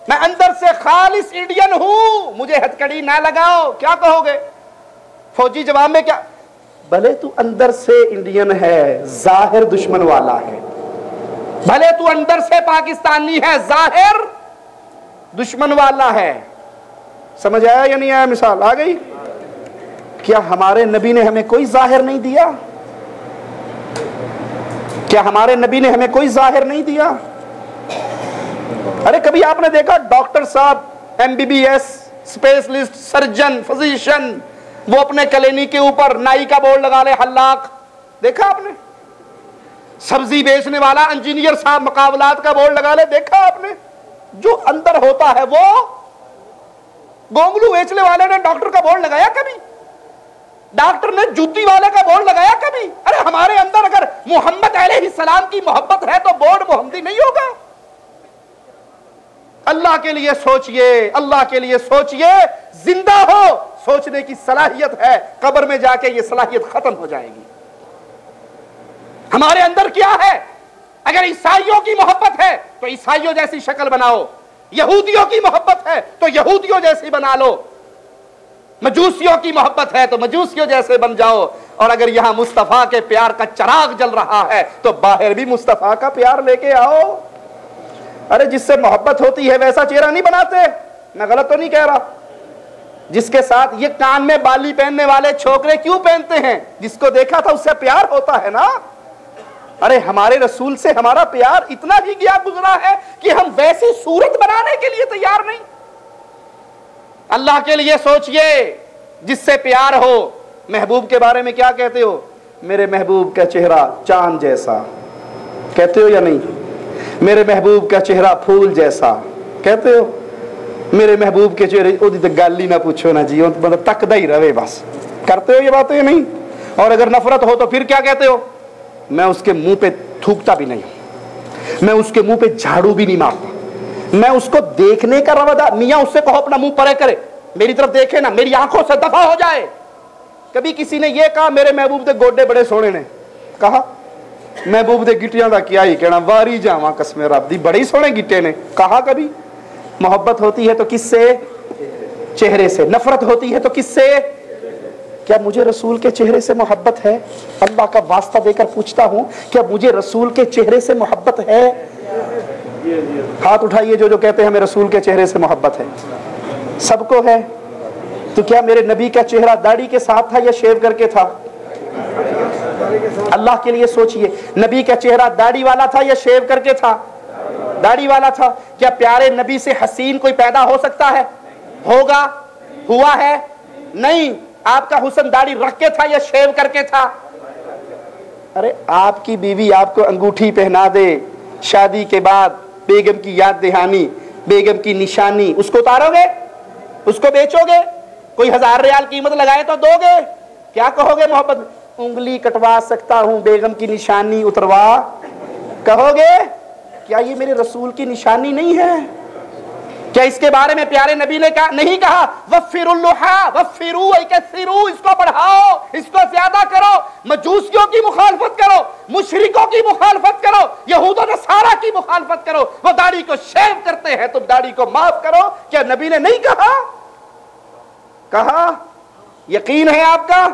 मैं अंदर से खालिस इंडियन हूं, मुझे हथकड़ी ना लगाओ। क्या कहोगे फौजी जवाब में, क्या, भले तू अंदर से इंडियन है जाहिर दुश्मन वाला है, भले तू अंदर से पाकिस्तानी है जाहिर दुश्मन वाला है। समझ आया या नहीं आया, मिसाल आ गई। क्या हमारे नबी ने हमें कोई जाहिर नहीं दिया, क्या हमारे नबी ने हमें कोई जाहिर नहीं दिया। अरे कभी आपने देखा डॉक्टर साहब MBBS स्पेशलिस्ट सर्जन फिजिशियन वो अपने कलेनी के ऊपर नाई का बोर्ड लगा ले हल्लाक, देखा आपने। सब्जी बेचने वाला इंजीनियर साहब मुकाबलात का बोर्ड लगा ले, देखा आपने। जो अंदर होता है वो, गोंगलू बेचने वाले ने डॉक्टर का बोर्ड लगाया कभी, डॉक्टर ने जूती वाले का बोर्ड लगाया कभी। अरे हमारे अंदर अगर मोहम्मद अलैहिस्सलाम की मोहब्बत है तो बोर्ड मोहम्मदी नहीं होगा। अल्लाह के लिए सोचिए, अल्लाह के लिए सोचिए। जिंदा हो सोचने की सलाहियत है, कब्र में जाके ये सलाहियत खत्म हो जाएगी। हमारे अंदर क्या है, अगर ईसाइयों की मोहब्बत है तो ईसाइयों जैसी शक्ल बनाओ, यहूदियों की मोहब्बत है तो यहूदियों जैसी बना लो, मजूसियों की मोहब्बत है तो मजूसियों जैसे बन जाओ। और अगर यहां मुस्तफा के प्यार का चिराग जल रहा है तो बाहर भी मुस्तफा का प्यार लेके आओ। अरे जिससे मोहब्बत होती है वैसा चेहरा नहीं बनाते, मैं गलत तो नहीं कह रहा। जिसके साथ ये कान में बाली पहनने वाले छोकरे क्यों पहनते हैं, जिसको देखा था उससे प्यार होता है ना। अरे हमारे रसूल से हमारा प्यार इतना ही गया गुजरा है कि हम वैसी सूरत बनाने के लिए तैयार नहीं। अल्लाह के लिए सोचिए, जिससे प्यार हो। महबूब के बारे में क्या कहते हो, मेरे महबूब का चेहरा चांद जैसा, कहते हो या नहीं। मेरे महबूब का चेहरा फूल जैसा, कहते हो। मेरे महबूब के चेहरे ओदी तो गल ही ना पूछो ना जी, मतलब तकदा ही रहे बस, करते हो ये बातें या नहीं। और अगर नफरत हो तो फिर क्या कहते हो, मैं उसके मुंह पे थूकता भी नहीं, मैं उसके मुंह पे झाड़ू भी नहीं मारता, मैं उसको देखने का रवैया, मियां उससे कहो अपना मुंह परे करे, मेरी तरफ देखे ना, मेरी आंखों से दफा हो जाए। कभी किसी ने ये कहा मेरे महबूब दे गोडे बड़े सोने ने, कहा महबूब दे गिट्टियां दा क्या ही कहना, वारी जावा कसमे रब दी बड़े सोने गिट्टे ने, कहा कभी। मोहब्बत होती है तो किससे, चेहरे से। नफरत होती है तो किससे। क्या मुझे रसूल के चेहरे से मोहब्बत है, अल्लाह का वास्ता देकर पूछता हूं, क्या मुझे रसूल के चेहरे से मोहब्बत है। हाथ उठाइए जो जो कहते हैं हमें रसूल के चेहरे से मोहब्बत है। सबको है। तो क्या मेरे नबी का चेहरा दाढ़ी के साथ था या शेव करके था। अल्लाह के लिए सोचिए, नबी का चेहरा दाढ़ी वाला था या शेव करके था, दाढ़ी वाला था। क्या प्यारे नबी से हसीन कोई पैदा हो सकता है, होगा, हुआ है, नहीं। आपका हुस्न दाढ़ी रख के था या शेव करके था। अरे आपकी बीवी आपको अंगूठी पहना दे, शादी के बाद बेगम की याद दहानी, बेगम की निशानी, उसको उतारोगे, उसको बेचोगे, कोई 1000 रियाल कीमत लगाए तो दोगे? क्या कहोगे मोहब्बत? उंगली कटवा सकता हूं, बेगम की निशानी उतरवा, कहोगे? क्या ये मेरे रसूल की निशानी नहीं है? क्या इसके बारे में प्यारे नबी ने कहा नहीं कहा वफ़िरुल्लुहा वफ़िरू वकसिरू, इसको बढ़ाओ, इसको ज्यादा करो, मजूसियों की मुखालफत करो, मुशरिकों की मुखालफत करो, यहूद और नसारा की मुखालफत करो, वो दाढ़ी को शेव करते हैं तुम दाढ़ी को माफ करो। क्या नबी ने नहीं कहा? कहा। यकीन है आपका?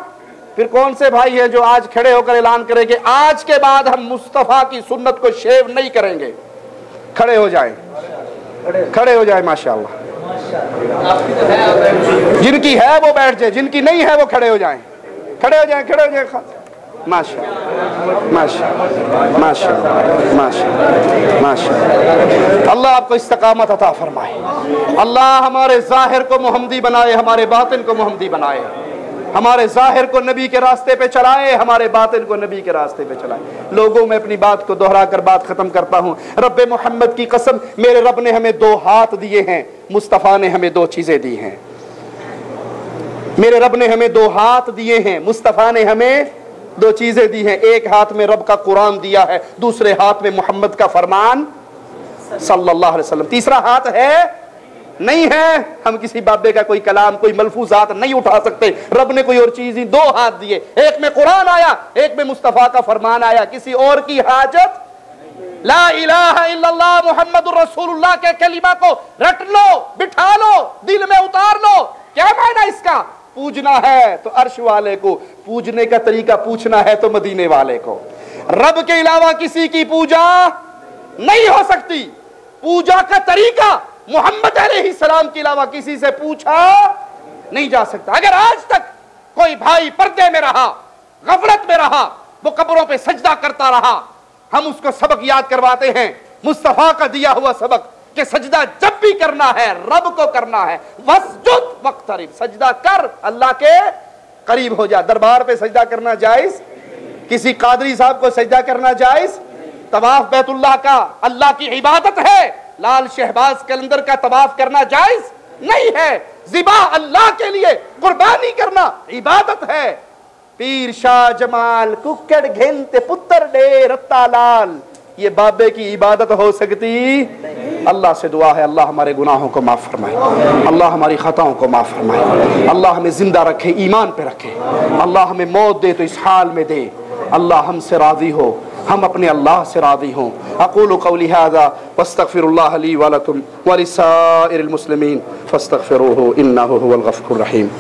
फिर कौन से भाई है जो आज खड़े होकर ऐलान करें कि आज के बाद हम मुस्तफा की सुन्नत को शेव नहीं करेंगे? खड़े हो जाएं, खड़े हो जाए माशाअल्लाह। जिनकी है वो बैठ जाए, जिनकी नहीं है वो खड़े हो जाएं, खड़े हो जाएं, खड़े हो जाएं। माशाअल्लाह माशाअल्लाह माशाअल्लाह माशाअल्लाह माशाअल्लाह। अल्लाह आपको इस्तकामत अता फरमाए, अल्लाह हमारे जाहिर को मुहम्मदी बनाए, हमारे बातिन को मुहम्मदी बनाए, हमारे जाहिर को नबी के रास्ते पे चलाए, हमारे बातिन को नबी के रास्ते पे चलाए। लोगों में अपनी बात को दोहरा कर बात खत्म करता हूं। रब्बे मोहम्मद की कसम, मेरे रब ने हमें 2 हाथ दिए हैं, मुस्तफ़ा ने हमें 2 चीजें दी हैं। मेरे रब ने हमें 2 हाथ दिए हैं, मुस्तफ़ा ने हमें 2 चीजें दी हैं। एक हाथ में रब का कुरान दिया है, दूसरे हाथ में मोहम्मद का फरमान सल्लल्लाहु अलैहि वसल्लम। तीसरा हाथ है नहीं है, हम किसी बाबे का कोई कलाम, कोई मलफूजात नहीं उठा सकते। रब ने कोई और चीज ही 2 हाथ दिए, एक में कुरान आया, एक में मुस्तफा का फरमान आया। किसी और की हाजत, ला इलाहा इल्लल्लाह मुहम्मदुर रसूलुल्लाह के कलिमा को रट लो, बिठा लो, दिल में उतार लो। क्या मायना इसका? पूजना है तो अर्श वाले को, पूजने का तरीका पूछना है तो मदीने वाले को। रब के अलावा किसी की पूजा नहीं हो सकती। पूजा का तरीका मोहम्मद अलैहिस्सलाम के अलावा किसी से पूछा नहीं जा सकता। अगर आज तक कोई भाई पर्दे में रहा, गफलत में रहा, वो कब्रों पे सजदा करता रहा, हम उसको सबक याद करवाते हैं, मुस्तफा का दिया हुआ सबक कि सजदा जब भी करना है रब को करना है। वस्जुद वक्तरिब, सजदा कर, अल्लाह के करीब हो जा। दरबार पे सजदा करना जायज? किसी कादरी साहब को सजदा करना जायज? तवाफ बैतुल्लाह का अल्लाह की इबादत है, लाल शहबाज कलंदर का तवाफ करना जायज नहीं है। ज़िबा अल्लाह के लिए कुर्बानी करना इबादत है। पीर शाह जमाल कुक्कड़ घेनते पुत्र डे रत्ता लाल, ये बाबे की इबादत हो सकती? अल्लाह से दुआ है, अल्लाह हमारे गुनाहों को माफ फरमाए, अल्लाह हमारी खताओं को माफ फरमाए, अल्लाह हमें जिंदा रखे, ईमान पे रखे, अल्लाह हमें मौत दे तो इस हाल में दे, अल्लाह हमसे राजी हो, हम अपने अल्लाह से राजी हों। अक़ूलु क़ौली हाज़ा वस्तग़फ़िरुल्लाह ली व लकुम व लिसाइरिल मुस्लिमीन फ़स्तग़फ़िरूहु इन्नहु हुवल गफ़ूरुर रहीम।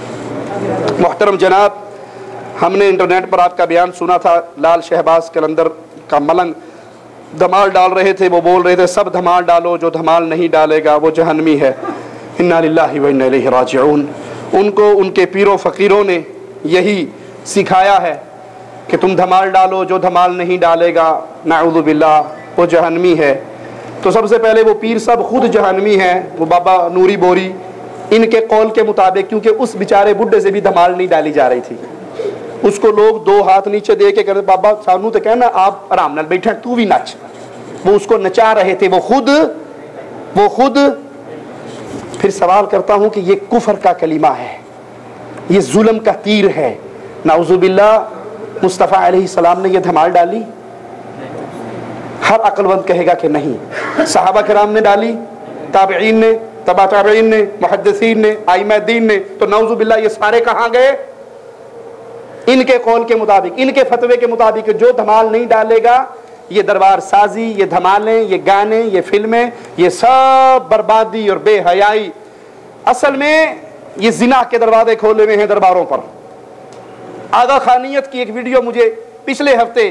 मोहतरम जनाब, हमने इंटरनेट पर आपका बयान सुना था, लाल शहबाज कलंदर का मलंग धमाल डाल रहे थे, वो बोल रहे थे सब धमाल डालो, जो धमाल नहीं डालेगा वो जहन्नमी है। इन्ना लिल्लाहि व इन्ना इलैहि राजिऊन। उनको उनके पीरों फ़कीरों ने यही सिखाया है कि तुम धमाल डालो, जो धमाल नहीं डालेगा नाऊज़ु बिल्लाह वो जहन्नमी है। तो सबसे पहले वो पीर साहब खुद जहन्नमी हैं, वो बाबा नूरी बोरी, इनके कौल के मुताबिक, क्योंकि उस बेचारे बुढ़े से भी धमाल नहीं डाली जा रही थी, उसको लोग 2 हाथ नीचे दे के कहते बाबा सानू तो कहना आप आराम नाल बैठे, तू भी नच। वो उसको नचा रहे थे, वो खुद। फिर सवाल करता हूं कि ये कुफर का कलीमा है, ये जुल्म का तीर है। नाऊज़ु बिल्लाह मुस्तफ़ा अलैहिस्सलाम ने ये धमाल डाली? हर अक्लमंद कहेगा कि नहीं। सहाबा किराम ने डाली, ताबईन ने, तबा ताबईन ने, मुहद्दिसीन ने, आइम्मा दीन ने, तो नाऊज़ु बिल्लाह ये सारे कहाँ गए? इनके कौल के मुताबिक, इनके फतवे के मुताबिक जो धमाल नहीं डालेगा, ये दरबार साजी, ये धमालें, ये गाने, ये फिल्में, ये सब बर्बादी और बेहयाई। असल में ये जिना के दरवाजे खोले हुए हैं दरबारों पर। आगा खानियत की एक वीडियो मुझे पिछले हफ्ते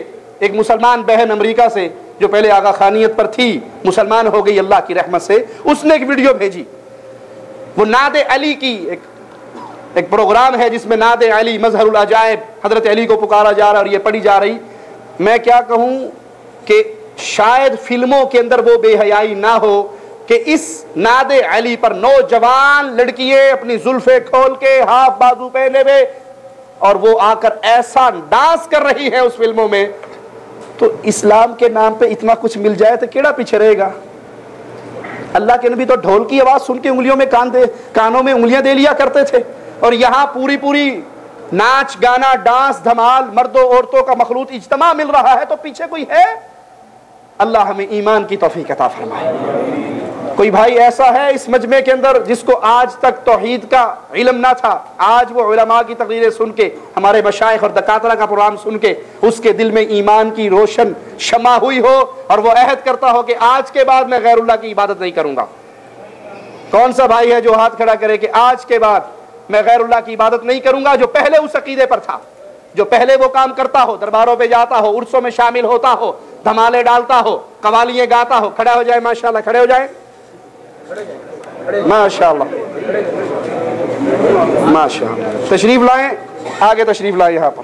एक मुसलमान बहन अमेरिका से, जो पहले आगा खानियत पर थी, मुसलमान हो गई अल्लाह की रहमत से, उसने एक वीडियो भेजी। वो नादे अली की एक प्रोग्राम है जिसमें नादे अली मजहरुल अजायब, हजरत अली को पुकारा जा रहा और ये पढ़ी जा रही। मैं क्या कहूँ कि शायद फिल्मों के अंदर वो बेहयाई ना हो कि इस नादे अली पर नौजवान लड़कियां अपनी जुल्फे खोल के हाफ बाजू पहने हुए और वो आकर ऐसा डांस कर रही है उस फिल्मों में। तो इस्लाम के नाम पे इतना कुछ मिल जाए तो केड़ा पीछे रहेगा? अल्लाह के नबी तो ढोल की आवाज़ सुन के उंगलियों में कानों में उंगलियां दे लिया करते थे, और यहाँ पूरी पूरी नाच गाना डांस धमाल मर्दों औरतों का मखलूत इज्तमा मिल रहा है, तो पीछे कोई है? अल्लाह हमें ईमान की तौफीक अता फरमाए। कोई भाई ऐसा है इस मजमे के अंदर जिसको आज तक तौहीद का इल्म ना था, आज वो उलमा की तकरीरें सुन के, हमारे मशाइख और दकातरा का प्रोग्राम सुन के उसके दिल में ईमान की रोशन शमा हुई हो और वो अहद करता हो कि आज के बाद मैं गैरुल्लाह की इबादत नहीं करूंगा? कौन सा भाई है जो हाथ खड़ा करे कि आज के बाद मैं गैरुल्लाह की इबादत नहीं करूंगा, जो पहले उस अकीदे पर था, जो पहले वो काम करता हो, दरबारों पे जाता हो, उर्सों में शामिल होता हो, धमाले डालता हो, कवालियां गाता हो? खड़ा हो जाए माशाल्लाह, खड़े हो जाए माशाल्लाह माशाल्लाह। तशरीफ लाएं, आगे तशरीफ लाएं। यहाँ पर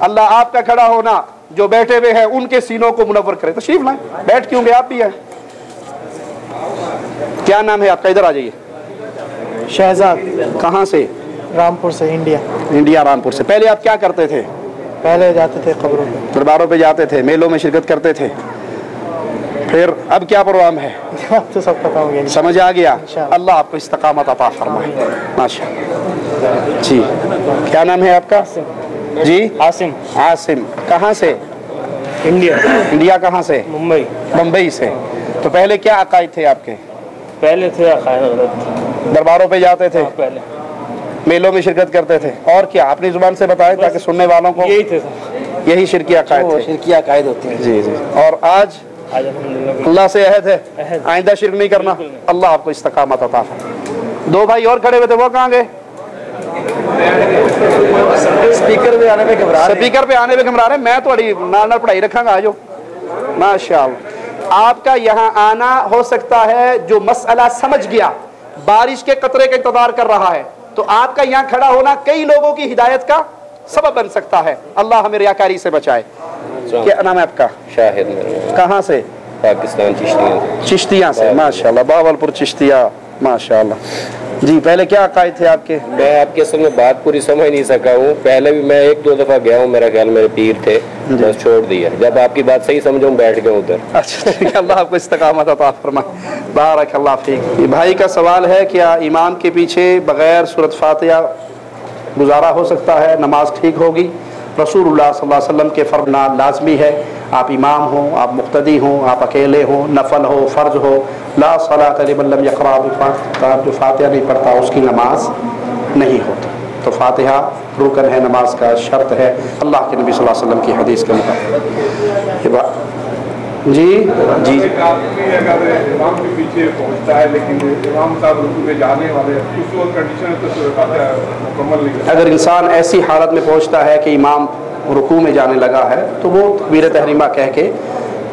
अल्लाह आपका खड़ा होना जो बैठे हुए हैं उनके सीनों को मुनव्वर करे। तशरीफ लाएं, बैठ क्यों गए? आप भी हैं। क्या नाम है आपका? इधर आ जाइए।
शहजाद।
कहाँ से?
रामपुर से, इंडिया।
इंडिया रामपुर से। पहले आप क्या करते थे?
पहले जाते थे कब्रों पे,
दरबारों पे जाते थे, मेलों में शिरकत करते थे, फिर अब क्या प्रोग्राम है?
तो सब पता हो गया,
समझ आ गया। अल्लाह आपको इस्तकामत अता फरमाए माशाअल्लाह। जी, क्या नाम है आपका? जी,
आसिम।
आसिम। कहाँ से?
इंडिया।
इंडिया कहाँ से?
मुंबई।
मुंबई से। तो पहले क्या अकायद थे आपके?
पहले थे अकायद,
दरबारों पे जाते थे,
पहले
मेलों में शिरकत करते थे, और क्या? अपनी जुबान से बताएं ताकि सुनने वालों को
यही थे,
यही शिरकी अकायद थे।
शिरकी अकायद होते हैं।
जी जी। और आज अल्लाह से अहद है आइंदा शिरक नहीं करना। अल्लाह आपको इस्तकामत अता फरमाए। दो भाई और खड़े हुए थे, वो कहाँ गए?
स्पीकर पे आने पे घबरा रहे।
स्पीकर पे आने पे घबरा रहे। मैं थोड़ी नाल पढ़ाई रखांगा। आजो माशाअल्लाह। आपका यहाँ आना हो सकता है जो मसला समझ गया, बारिश के कतरे का इंतजार कर रहा है, तो आपका यहाँ खड़ा होना कई लोगों की हिदायत का सबब बन सकता है। अल्लाह हमें रियाकारी से बचाए। क्या नाम है आपका?
शाहिद।
कहाँ से?
पाकिस्तान, चिश्तिया।
चिश्तिया से, माशाल्लाह। बावलपुर चिश्तिया, माशाल्लाह। जी, पहले क्या अकायद थे आपके?
मैं आपके असल में बात पूरी समझ नहीं सका हूँ। पहले भी मैं एक दो दफा गया हूँ, मेरा ख्याल मेरे पीर थे, बस छोड़ दिया। जब आपकी बात सही समझूं बैठ गया उधर।
अच्छा, अल्लाह आपको इस्तकामत अता फरमाए। बारकल्लाह फीक। ये भाई का सवाल है, क्या इमाम के पीछे बगैर सूरत फातिहा गुजारा हो सकता है? नमाज ठीक होगी? रसूलुल्लाह सल्लल्लाहु अलैहि वसल्लम के फरमाना लाजमी है, आप इमाम हो, आप मुक्तदी हो, आप अकेले हो, नफल हो, फ़र्ज हो, ला सलात लिमन लम यक़रा बिफ़ातिहा, जो फातिहा नहीं पढ़ता उसकी नमाज नहीं होती। तो फातिहा रुकन है, नमाज का शर्त है, अल्लाह के नबी सल्लल्लाहु अलैहि वसल्लम की हदीस के मुताबिक। जी जी।
इमाम के पीछे पहुंचता है लेकिन इमाम साहब रुकू में जाने वाले उस वक्त कंडीशन तो मुकम्मल नहीं। अगर
इंसान ऐसी हालत में पहुंचता है कि इमाम रुकू में जाने लगा है तो वो तकबीर तहरीमा कह के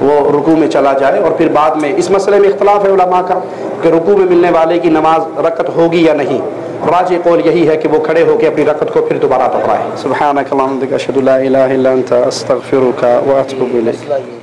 वो रुकू में चला जाए, और फिर बाद में इस मसले में इख्तलाफ है उलमा का कि रुकू में मिलने वाले की नमाज रकत होगी या नहीं। राजी कौल यही है कि वो खड़े होकर अपनी रकत को फिर दोबारा दोहराए। सुब्हानक अल्लाहुम्मा व बिहम्दिक अशहदु ला इलाहा इल्ला अंता अस्तगफिरुका व अतूबु इलैक।